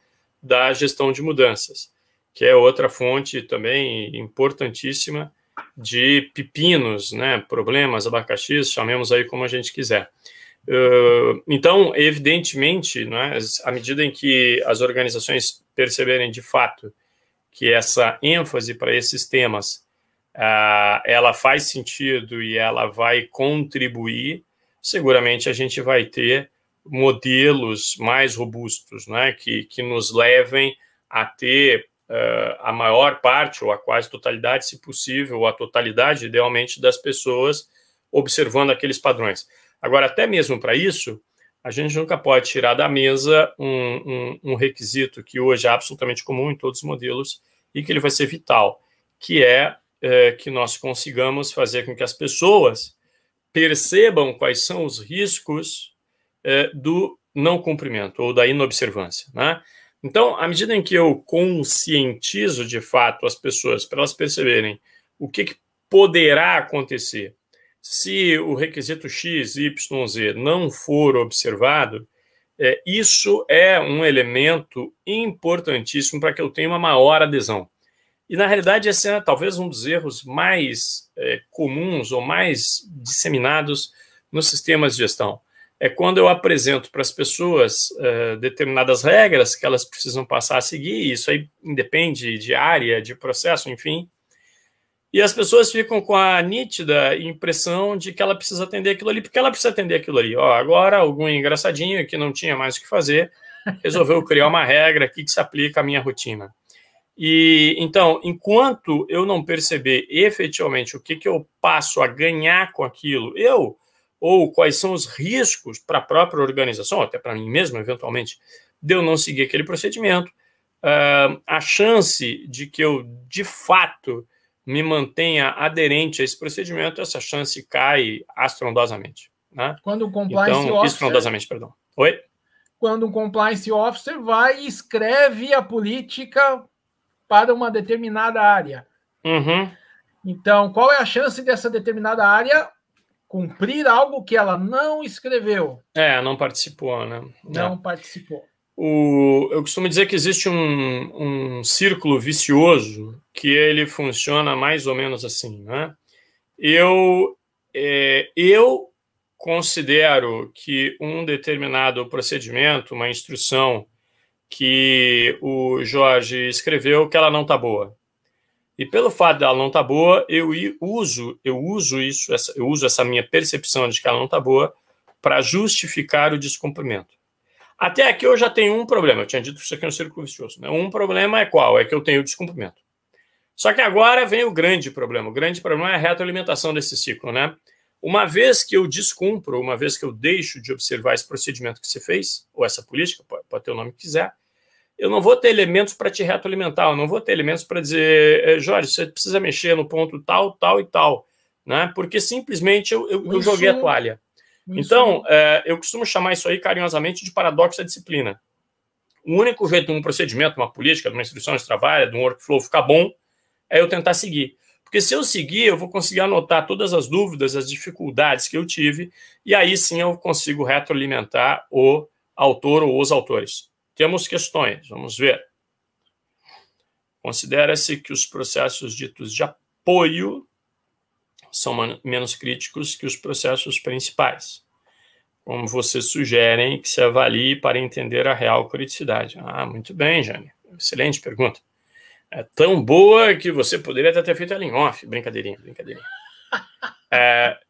da gestão de mudanças, que é outra fonte também importantíssima de pepinos, né, problemas, abacaxis, chamemos aí como a gente quiser. Então, evidentemente, né, à medida em que as organizações perceberem de fato que essa ênfase para esses temas ela faz sentido e ela vai contribuir, seguramente a gente vai ter modelos mais robustos, né, que nos levem a ter a maior parte, ou a quase totalidade, se possível, ou a totalidade, idealmente, das pessoas observando aqueles padrões. Agora, até mesmo para isso, a gente nunca pode tirar da mesa um requisito que hoje é absolutamente comum em todos os modelos e que ele vai ser vital, que é que nós consigamos fazer com que as pessoas percebam quais são os riscos do não cumprimento ou da inobservância, né? Então, à medida em que eu conscientizo de fato as pessoas para elas perceberem o que poderá acontecer se o requisito X, Y, Z não for observado, isso é um elemento importantíssimo para que eu tenha uma maior adesão. E, na realidade, esse é talvez um dos erros mais comuns ou mais disseminados nos sistemas de gestão. É quando eu apresento para as pessoas determinadas regras que elas precisam passar a seguir, isso aí independe de área, de processo, enfim, e as pessoas ficam com a nítida impressão de que ela precisa atender aquilo ali, porque ela precisa atender aquilo ali. Agora, algum engraçadinho que não tinha mais o que fazer, resolveu criar uma regra aqui que se aplica à minha rotina. E então, enquanto eu não perceber efetivamente o que eu passo a ganhar com aquilo, ou quais são os riscos para a própria organização, até para mim mesmo, eventualmente, de eu não seguir aquele procedimento, a chance de que eu, de fato, me mantenha aderente a esse procedimento, essa chance cai astrondosamente, né? Quando o compliance officer... Estrondosamente, perdão. Oi? Quando um compliance officer vai e escreve a política para uma determinada área. Então, qual é a chance dessa determinada área cumprir algo que ela não escreveu? Não participou, né? Não participou. Eu costumo dizer que existe um círculo vicioso que ele funciona mais ou menos assim, né? Eu considero que um determinado procedimento, uma instrução que o Jorge escreveu, que ela não está boa. E pelo fato dela não estar boa, eu uso essa minha percepção de que ela não está boa para justificar o descumprimento. Até aqui eu já tenho um problema. Eu tinha dito isso aqui no círculo vicioso, né? Um problema é qual? É que eu tenho o descumprimento. Só que agora vem o grande problema. O grande problema é a retroalimentação desse ciclo, né? Uma vez que eu descumpro, uma vez que eu deixo de observar esse procedimento que você fez, ou essa política, pode ter o nome que quiser, eu não vou ter elementos para te retroalimentar, eu não vou ter elementos para dizer, Jorge, você precisa mexer no ponto tal, tal e tal, né? Porque simplesmente eu joguei a toalha. Então, eu costumo chamar isso aí carinhosamente de paradoxo da disciplina. O único jeito de um procedimento, uma política, de uma instrução de trabalho, de um workflow ficar bom, é eu tentar seguir. Porque se eu seguir, eu vou conseguir anotar todas as dúvidas, as dificuldades que eu tive, e aí sim eu consigo retroalimentar o autor ou os autores. Temos questões, vamos ver. Considera-se que os processos ditos de apoio são menos críticos que os processos principais. Como vocês sugerem que se avalie para entender a real criticidade? Ah, muito bem, Jane. Excelente pergunta. É tão boa que você poderia até ter feito ela em off. Brincadeirinha.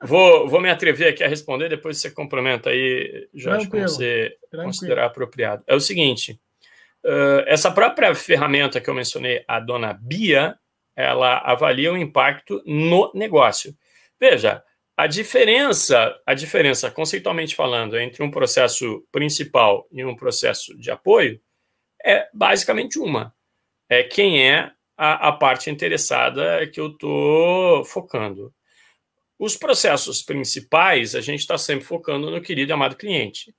Vou me atrever aqui a responder, depois você complementa aí, Jorge, como você considerar apropriado. É o seguinte, essa própria ferramenta que eu mencionei, a dona Bia, ela avalia o impacto no negócio. Veja, a diferença, conceitualmente falando, entre um processo principal e um processo de apoio é basicamente uma. É quem é a parte interessada que eu estou focando. Os processos principais, a gente está sempre focando no querido e amado cliente.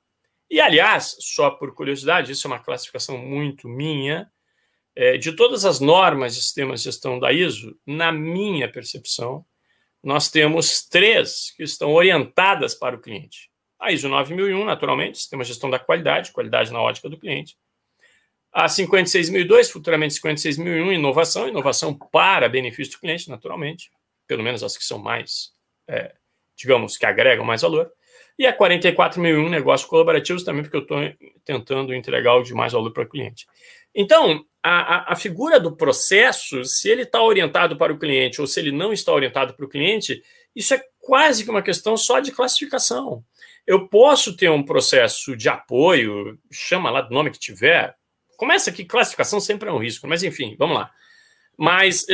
E, aliás, só por curiosidade, isso é uma classificação muito minha, de todas as normas de sistemas de gestão da ISO, na minha percepção, nós temos 3 que estão orientadas para o cliente. A ISO 9001, naturalmente, sistema de gestão da qualidade na ótica do cliente. A 56002, futuramente 56001, inovação para benefício do cliente, naturalmente, pelo menos as que são mais, digamos, que agregam mais valor. E a 44001, negócios colaborativos também, porque eu estou tentando entregar o de mais valor para o cliente. Então, a figura do processo, se ele está orientado para o cliente ou se ele não está orientado para o cliente, isso é quase que uma questão só de classificação. Eu posso ter um processo de apoio, chama lá do nome que tiver. Começa que classificação sempre é um risco, mas enfim, vamos lá. Mas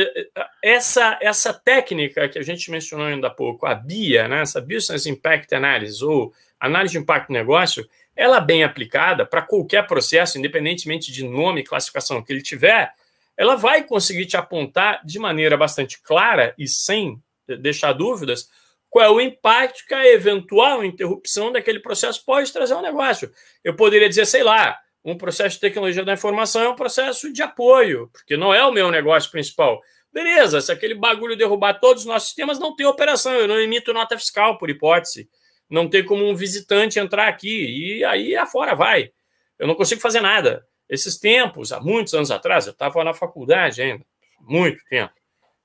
essa técnica que a gente mencionou ainda há pouco, a BIA, né, essa Business Impact Analysis, ou análise de impacto do negócio, ela bem aplicada para qualquer processo, independentemente de nome e classificação que ele tiver, ela vai conseguir te apontar de maneira bastante clara e sem deixar dúvidas qual é o impacto que a eventual interrupção daquele processo pode trazer ao negócio. Eu poderia dizer, sei lá, um processo de tecnologia da informação é um processo de apoio, porque não é o meu negócio principal. Beleza, se aquele bagulho derrubar todos os nossos sistemas, não tem operação, eu não emito nota fiscal, por hipótese. Não tem como um visitante entrar aqui, e aí afora vai. Eu não consigo fazer nada. Esses tempos, há muitos anos atrás, eu estava na faculdade ainda, muito tempo.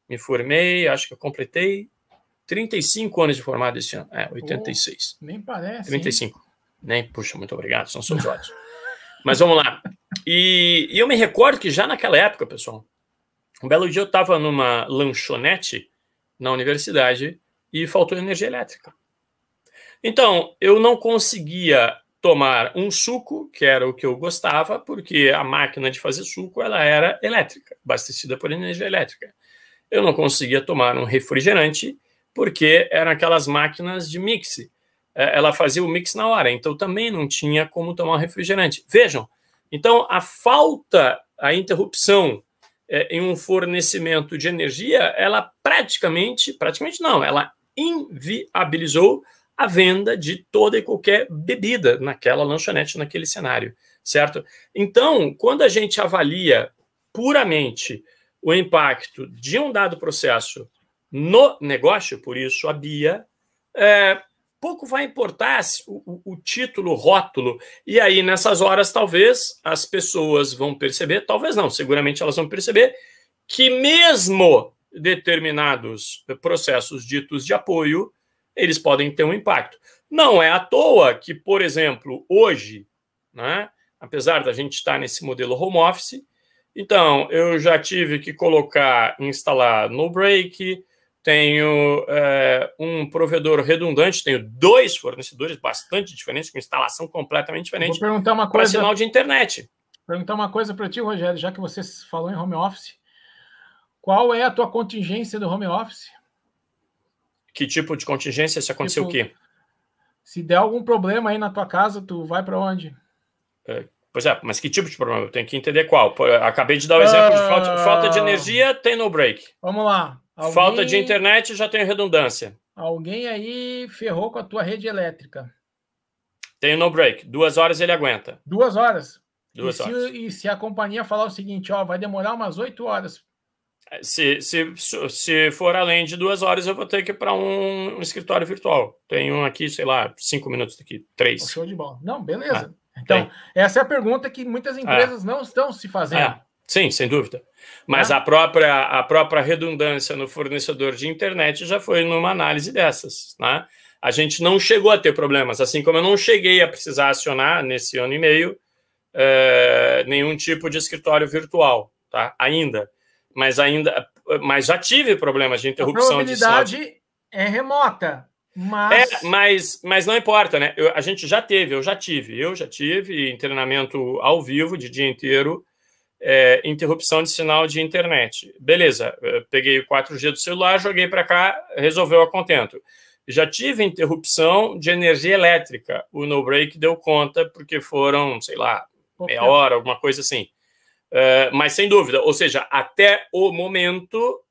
Me formei, acho que eu completei 35 anos de formado esse ano. 86. Nem parece. 35. Nem, puxa, muito obrigado, são seus olhos. Mas vamos lá. E eu me recordo que já naquela época, pessoal, um belo dia eu estava numa lanchonete na universidade e faltou energia elétrica. Então, eu não conseguia tomar um suco, que era o que eu gostava, porque a máquina de fazer suco ela era elétrica, abastecida por energia elétrica. Eu não conseguia tomar um refrigerante, porque eram aquelas máquinas de mix. Ela fazia o mix na hora, então também não tinha como tomar um refrigerante. Vejam, então a falta, a interrupção em um fornecimento de energia, ela praticamente não, ela inviabilizou a venda de toda e qualquer bebida naquela lanchonete, naquele cenário, certo? Então, quando a gente avalia puramente o impacto de um dado processo no negócio, por isso a BIA, pouco vai importar o título, o rótulo. E aí, nessas horas, talvez as pessoas vão perceber, talvez não, seguramente elas vão perceber, que mesmo determinados processos ditos de apoio, eles podem ter um impacto. Não é à toa que, por exemplo, hoje, né, apesar da gente estar nesse modelo home office, então eu já tive que instalar no break, tenho um provedor redundante, tenho 2 fornecedores bastante diferentes, com instalação completamente diferente, vou perguntar uma coisa, para sinal de internet. Perguntar uma coisa para ti, Rogério, já que você falou em home office, qual é a tua contingência do home office? Que tipo de contingência? Se acontecer o quê? Se der algum problema aí na tua casa, tu vai para onde? Pois é, mas que tipo de problema? Eu tenho que entender qual. Acabei de dar o exemplo de falta de energia, tem no break. Vamos lá. Falta de internet, já tem redundância. Alguém aí ferrou com a tua rede elétrica. Tem no break. 2 horas ele aguenta. 2 horas? 2 horas. E se a companhia falar o seguinte, ó, vai demorar umas 8 horas. Se for além de 2 horas, eu vou ter que ir para um escritório virtual. Tenho aqui, sei lá, 5 minutos daqui, 3. Show de bola. Não, beleza. Então, essa é a pergunta que muitas empresas não estão se fazendo. Sim, sem dúvida. Mas a própria redundância no fornecedor de internet já foi numa análise dessas, né? A gente não chegou a ter problemas, assim como eu não cheguei a precisar acionar nesse ano e meio nenhum tipo de escritório virtual, tá? Ainda. Mas já tive problemas de interrupção de sinal. A probabilidade é remota, mas... mas não importa, né? Eu já tive em treinamento ao vivo de dia inteiro, interrupção de sinal de internet. Beleza, peguei o 4G do celular, joguei para cá, resolveu a contento. Já tive interrupção de energia elétrica. O no break deu conta porque foram, sei lá, meia hora, alguma coisa assim. Mas sem dúvida, ou seja, até o momento,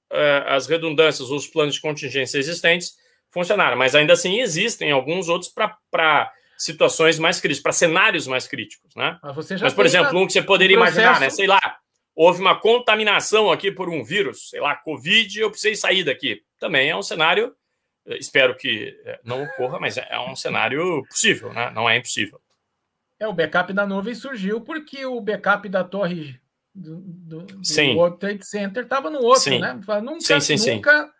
as redundâncias, os planos de contingência existentes funcionaram, mas ainda assim existem alguns outros para situações mais críticas, para cenários mais críticos, né? Mas por exemplo, um que você poderia imaginar, né? Sei lá, houve uma contaminação aqui por um vírus, sei lá, Covid, eu precisei sair daqui. Também é um cenário, espero que não ocorra, mas é um cenário possível, né? Não é impossível. O backup da nuvem surgiu porque o backup da torre do World Trade Center estava no outro, né? Nunca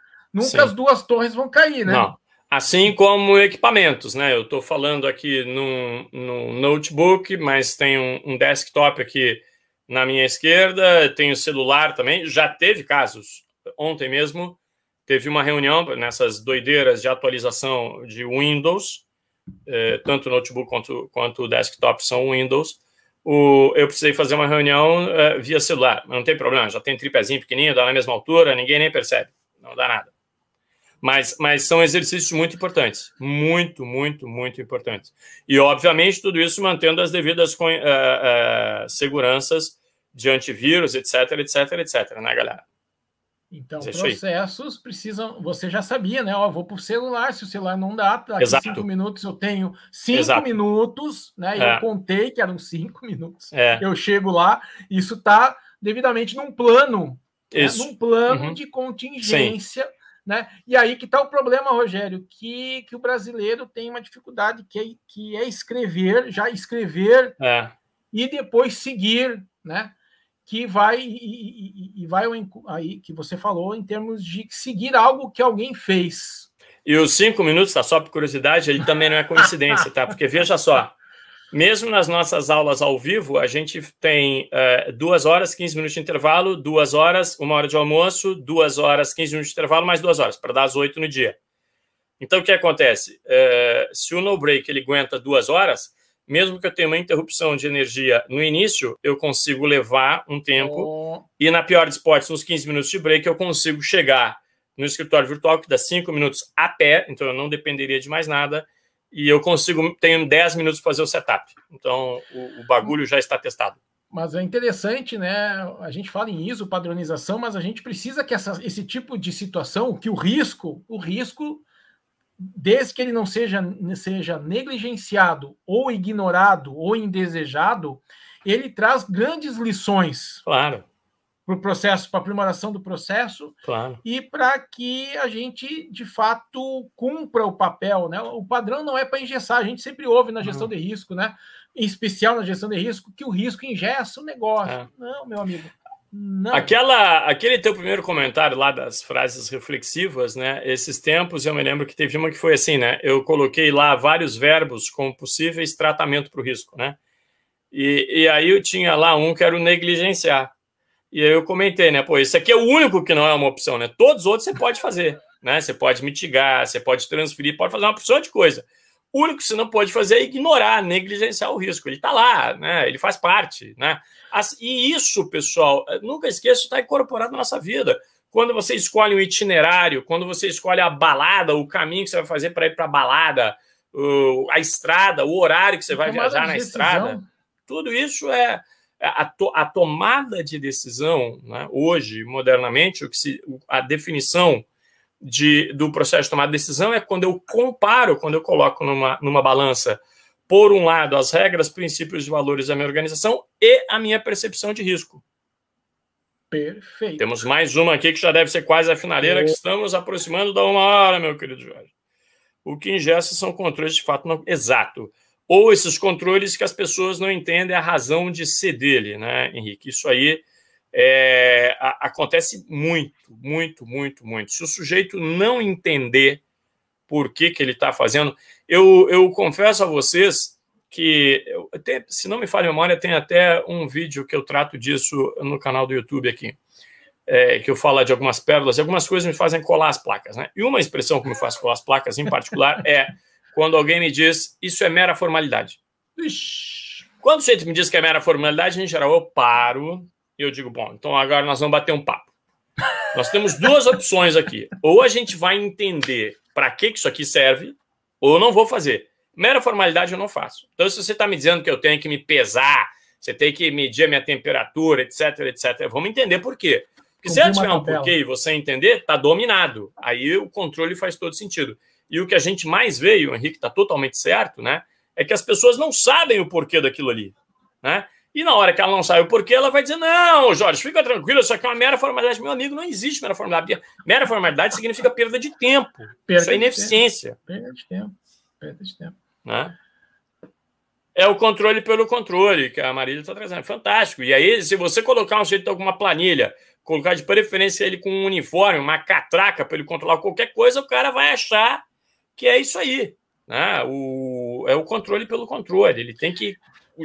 as 2 torres vão cair, né? Não. Assim como equipamentos, né? Eu estou falando aqui num notebook, mas tem um desktop aqui na minha esquerda, tem o celular também. Já teve casos. Ontem mesmo teve uma reunião nessas doideiras de atualização de Windows, tanto o notebook quanto o desktop são Windows. Eu precisei fazer uma reunião via celular, mas não tem problema, já tem tripézinho pequenininho, dá na mesma altura, ninguém nem percebe, não dá nada. Mas são exercícios muito importantes, muito, muito, muito importantes. E, obviamente, tudo isso mantendo as devidas seguranças de antivírus, etc, né, galera? Então, processos precisam... Você já sabia, né? Ó, vou para o celular, se o celular não dá, daqui 5 minutos eu tenho 5 minutos, né? E eu contei que eram 5 minutos. Eu chego lá, isso está devidamente num plano, num plano de contingência. Sim. Né? E aí que está o problema, Rogério, que o brasileiro tem uma dificuldade que é escrever e depois seguir, né? Que vai aí que você falou em termos de seguir algo que alguém fez. E os 5 minutos, tá, só por curiosidade, ele também não é coincidência, tá? Porque veja só, mesmo nas nossas aulas ao vivo, a gente tem 2 horas, 15 minutos de intervalo, 2 horas, 1 hora de almoço, 2 horas, 15 minutos de intervalo, mais 2 horas, para dar as 8 no dia. Então, o que acontece? Se o no-break ele aguenta 2 horas, mesmo que eu tenha uma interrupção de energia no início, eu consigo levar um tempo, e na pior das hipóteses, nos 15 minutos de break, eu consigo chegar no escritório virtual, que dá 5 minutos a pé, então eu não dependeria de mais nada, e eu tenho 10 minutos para fazer o setup. Então, o bagulho já está testado. Mas é interessante, né? A gente fala em ISO, padronização, mas a gente precisa que esse tipo de situação, que o risco, desde que ele não seja negligenciado, ou ignorado, ou indesejado, ele traz grandes lições. Claro. o processo, para a aprimoração do processo, claro, e para que a gente, de fato, cumpra o papel, né? O padrão não é para engessar, a gente sempre ouve na gestão de risco, né? Em especial na gestão de risco, que o risco engessa o negócio. Não, meu amigo. Não. Aquele teu primeiro comentário lá das frases reflexivas, né? Esses tempos eu me lembro que teve uma que foi assim, né? Eu coloquei lá vários verbos como possíveis tratamento para o risco, né? E aí eu tinha lá um que era o negligenciar. E aí eu comentei, né? Pô, esse aqui é o único que não é uma opção, né? Todos os outros você pode fazer, né? Você pode mitigar, você pode transferir, pode fazer uma opção de coisa. O único que você não pode fazer é ignorar, negligenciar o risco. Ele está lá, né? Ele faz parte, né? E isso, pessoal, nunca esqueça, está incorporado na nossa vida. Quando você escolhe um itinerário, quando você escolhe a balada, o caminho que você vai fazer para ir para a balada, a estrada, o horário que você vai viajar na estrada, tudo isso é a tomada de decisão, né? Hoje, modernamente, a definição do processo de tomada de decisão é quando eu comparo, quando eu coloco numa balança, por um lado, as regras, princípios e valores da minha organização e a minha percepção de risco. Perfeito. Temos mais uma aqui que já deve ser quase a finaleira, que estamos aproximando da 1 hora, meu querido Jorge. O que ingessa são controles de fato não... Exato. Ou esses controles que as pessoas não entendem a razão de ser dele, né, Henrique? Isso aí acontece muito, muito, muito, muito. Se o sujeito não entender por que ele está fazendo... Eu confesso a vocês que, se não me falha a memória, tem até um vídeo que eu trato disso no canal do YouTube aqui, que eu falo de algumas pérolas, e algumas coisas me fazem colar as placas, né? E uma expressão que me faz colar as placas, em particular, é quando alguém me diz, isso é mera formalidade. Ixi. Quando o sujeito me diz que é mera formalidade, em geral, eu paro e eu digo, bom, então agora nós vamos bater um papo. Nós temos duas opções aqui. Ou a gente vai entender para que isso aqui serve, ou eu não vou fazer. Mera formalidade eu não faço. Então, se você está me dizendo que eu tenho que me pesar, você tem que medir a minha temperatura, etc, etc, vamos entender por quê. Porque se ela tiver um porquê e você entender, está dominado. Aí o controle faz todo sentido. E o que a gente mais vê, e o Henrique está totalmente certo, né, é que as pessoas não sabem o porquê daquilo ali, né? E na hora que ela não sabe o porquê, ela vai dizer, não, Jorge, fica tranquilo, isso aqui é uma mera formalidade. Meu amigo, não existe mera formalidade. Mera formalidade significa perda de tempo. Isso é ineficiência. Perda de tempo. Perda de tempo. Né? É o controle pelo controle, que a Marília está trazendo. Fantástico. E aí, se você colocar um sujeito com alguma planilha, colocar de preferência ele com um uniforme, uma catraca para ele controlar qualquer coisa, o cara vai achar que é isso aí. Né? É o controle pelo controle. Ele tem que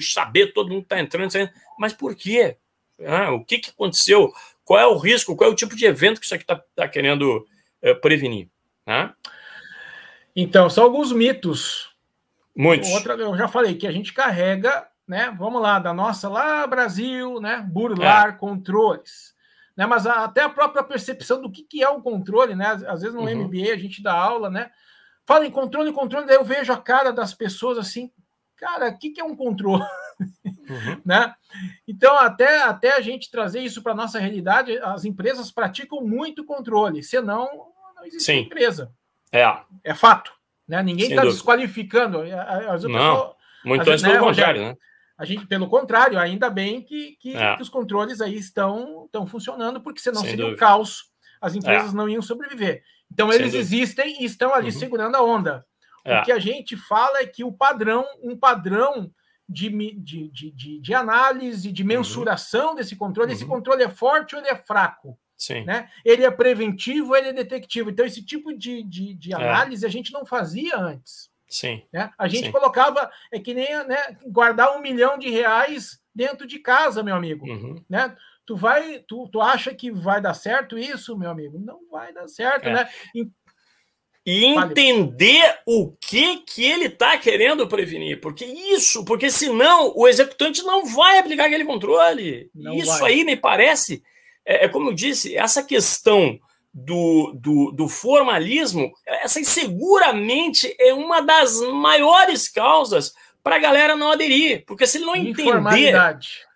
saber, todo mundo está entrando, saindo. Mas por quê? O que aconteceu? Qual é o risco? Qual é o tipo de evento que isso aqui está querendo prevenir? Né? Então, são alguns mitos. Muitos. Outra, eu já falei que a gente carrega, né? Vamos lá, da nossa lá Brasil, né? Burlar controles. Né? Mas até a própria percepção do que é o controle, né? Às vezes no MBA a gente dá aula, né? Fala em controle, daí eu vejo a cara das pessoas assim, cara, o que é um controle? Né? Então, até a gente trazer isso para a nossa realidade, as empresas praticam muito controle, senão não existe empresa. É fato. Né? Ninguém está desqualificando. Não, muito antes pelo contrário, né? A gente, pelo contrário, ainda bem que os controles aí estão funcionando, porque senão seria um caos, as empresas não iam sobreviver. Então, eles existem e estão ali segurando a onda. O que a gente fala é que um padrão de análise, de mensuração desse controle, esse controle é forte ou ele é fraco? Sim. Né? Ele é preventivo ou ele é detectivo? Então, esse tipo de análise a gente não fazia antes. Sim. Né? A gente colocava, é que nem guardar R$1 milhão dentro de casa, meu amigo. Né? Tu acha que vai dar certo isso, meu amigo? Não vai dar certo, né? E entender o que ele está querendo prevenir. Porque senão o executante não vai aplicar aquele controle. Isso aí me parece, como eu disse, essa questão do formalismo, essa seguramente é uma das maiores causas para a galera não aderir. Porque se ele não entender,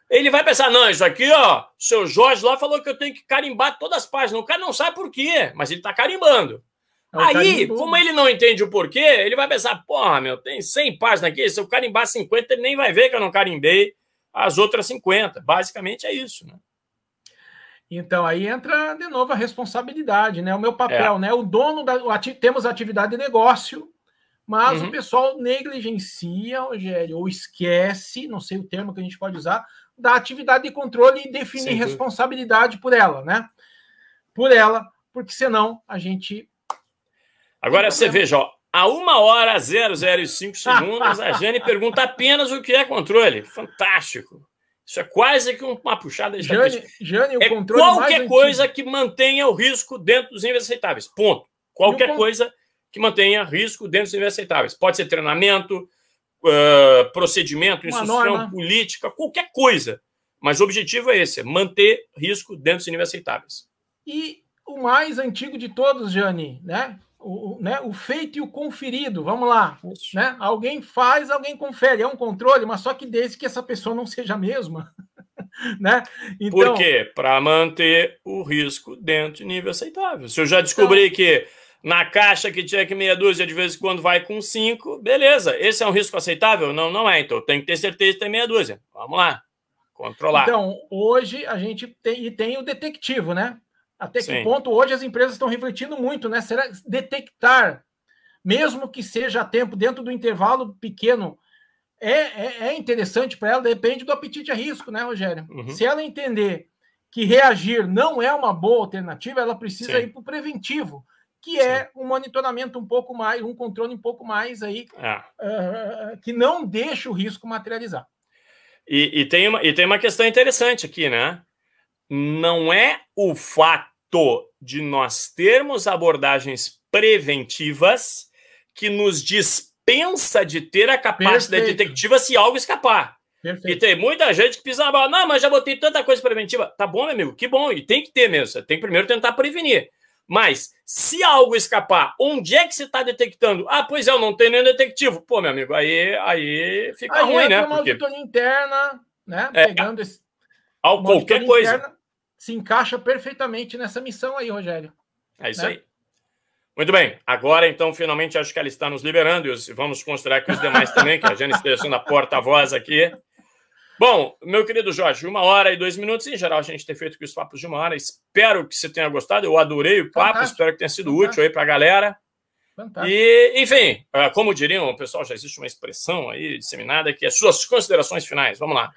ele vai pensar, não, isso aqui, ó, seu Jorge lá falou que eu tenho que carimbar todas as páginas. O cara não sabe por quê, mas ele está carimbando. Aí, como ele não entende o porquê, ele vai pensar, porra, meu, tem 100 páginas aqui, se eu carimbar 50, ele nem vai ver que eu não carimbei as outras 50. Basicamente é isso, né? Então, aí entra de novo a responsabilidade, né? O meu papel, né? O dono temos atividade de negócio, mas o pessoal negligencia, Rogério, ou esquece, não sei o termo que a gente pode usar, da atividade de controle e definir responsabilidade por ela, né? Por ela, porque senão a gente... Agora você veja, ó, a 1h00:05, a Jane pergunta apenas o que é controle. Fantástico. Isso é quase que uma puxada de estatística. Jane, o controle qualquer coisa que mantenha o risco dentro dos níveis aceitáveis. Ponto. Qualquer coisa que mantenha risco dentro dos níveis aceitáveis. Pode ser treinamento, procedimento, instrução, política, qualquer coisa. Mas o objetivo é esse, manter risco dentro dos níveis aceitáveis. E o mais antigo de todos, Jane, né? O feito e o conferido, vamos lá. Né? Alguém faz, alguém confere. É um controle, mas só que desde que essa pessoa não seja a mesma. Né? Então, por quê? Para manter o risco dentro de nível aceitável. Se eu já descobri que na caixa que tinha que meia dúzia, de vez em quando vai com 5, beleza. Esse é um risco aceitável? Não, não é. Então tem que ter certeza que tem meia dúzia. Vamos lá. Controlar. Então, hoje a gente tem o detectivo, né? Até que ponto hoje as empresas estão refletindo muito, né? Será detectar, mesmo que seja a tempo, dentro do intervalo pequeno, é interessante para ela, depende do apetite a risco, né, Rogério? Se ela entender que reagir não é uma boa alternativa, ela precisa ir para o preventivo, que é um monitoramento um pouco mais, um controle um pouco mais aí, que não deixa o risco materializar. E tem uma questão interessante aqui, né? Não é o fato de nós termos abordagens preventivas que nos dispensa de ter a capacidade detectiva se algo escapar. E tem muita gente que pisa na bola. Não, mas já botei tanta coisa preventiva. Tá bom, meu amigo, que bom. E tem que ter mesmo. Você tem que primeiro tentar prevenir. Mas se algo escapar, onde é que você está detectando? Ah, pois é, eu não tenho nenhum detectivo. Pô, meu amigo, aí fica ruim, né? Uma auditoria interna, né? Pegando esse... qualquer coisa. Se encaixa perfeitamente nessa missão aí, Rogério. É isso aí. Muito bem. Agora, então, finalmente, acho que ela está nos liberando. E vamos considerar que os demais também, que a Jane esteja sendo a porta-voz aqui. Bom, meu querido Jorge, 1h02. Em geral, a gente tem feito aqui os papos de 1 hora. Espero que você tenha gostado. Eu adorei o papo. Espero que tenha sido útil aí para a galera. Fantástico. E, enfim, como diriam, o pessoal, já existe uma expressão aí disseminada que é suas considerações finais. Vamos lá.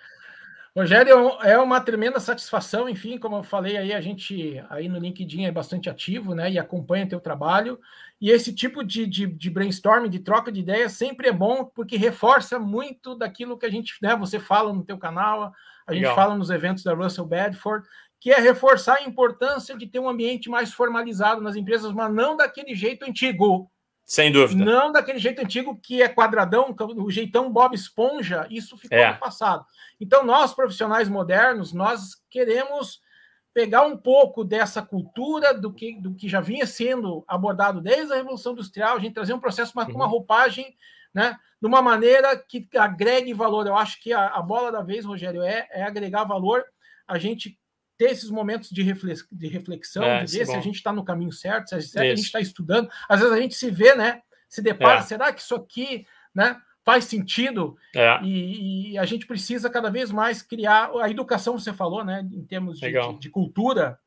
Rogério, é uma tremenda satisfação, enfim, como eu falei aí, a gente aí no LinkedIn é bastante ativo, né, e acompanha o teu trabalho, e esse tipo de brainstorming, de troca de ideias sempre é bom, porque reforça muito daquilo que a gente, né, você fala no teu canal, a gente fala nos eventos da Russell Bedford, que é reforçar a importância de ter um ambiente mais formalizado nas empresas, mas não daquele jeito antigo. Sem dúvida. Não daquele jeito antigo que é quadradão, o jeitão Bob Esponja, isso ficou no passado. Então, nós, profissionais modernos, nós queremos pegar um pouco dessa cultura do que já vinha sendo abordado desde a Revolução Industrial, a gente trazer um processo com uma roupagem, né, de uma maneira que agregue valor. Eu acho que a bola da vez, Rogério, é agregar valor, a gente ter esses momentos de reflexão, de ver se a gente está no caminho certo, se a gente está estudando. Às vezes a gente se vê, né? Se depara, será que isso aqui, né, faz sentido? E a gente precisa cada vez mais criar a educação, você falou, né? Em termos de cultura,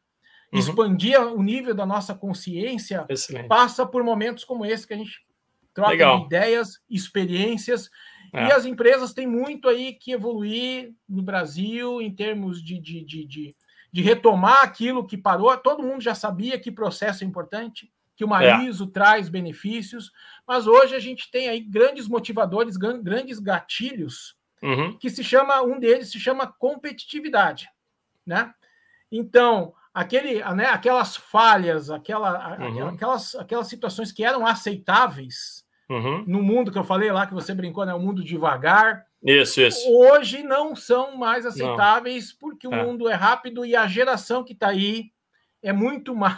expandir o nível da nossa consciência, passa por momentos como esse que a gente troca ideias, experiências. E as empresas têm muito aí que evoluir no Brasil em termos de retomar aquilo que parou. Todo mundo já sabia que processo é importante, que uma ISO traz benefícios, mas hoje a gente tem aí grandes motivadores, grandes gatilhos, que um deles se chama competitividade, né? Então, aquelas falhas, aquelas situações que eram aceitáveis no mundo que eu falei lá, que você brincou, né? O mundo devagar. Isso. Hoje não são mais aceitáveis, porque o mundo é rápido e a geração que está aí é muito mais...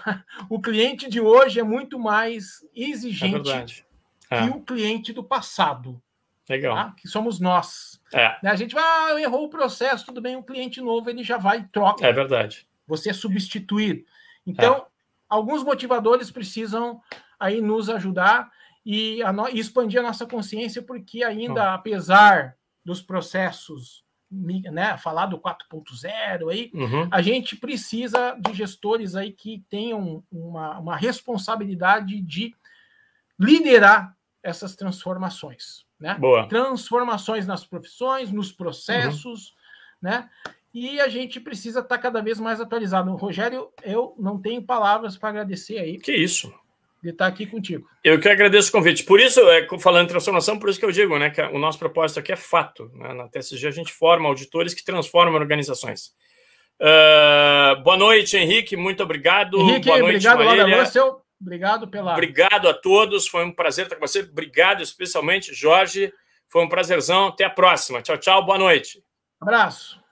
O cliente de hoje é muito mais exigente que o cliente do passado. Legal. Tá? Que somos nós. Né? A gente vai, errou o processo, tudo bem, um cliente novo, ele já vai e troca. É verdade. Você é substituído. Então, alguns motivadores precisam aí nos ajudar e expandir a nossa consciência, porque ainda, apesar dos processos né, falar do 4.0 aí, a gente precisa de gestores aí que tenham uma responsabilidade de liderar essas transformações, né? Boa. Transformações nas profissões, nos processos, né? E a gente precisa estar cada vez mais atualizado. Rogério, eu não tenho palavras para agradecer aí. Que isso. De estar aqui contigo. Eu que agradeço o convite. Por isso, falando em transformação, por isso que eu digo, né, que o nosso propósito aqui é fato. Né? Na TSG a gente forma auditores que transformam organizações. Boa noite, Henrique. Muito obrigado. Henrique, boa noite, obrigado, Marília. Russell. Obrigado pela... Obrigado a todos. Foi um prazer estar com você. Obrigado especialmente, Jorge. Foi um prazerzão. Até a próxima. Tchau, tchau. Boa noite. Abraço.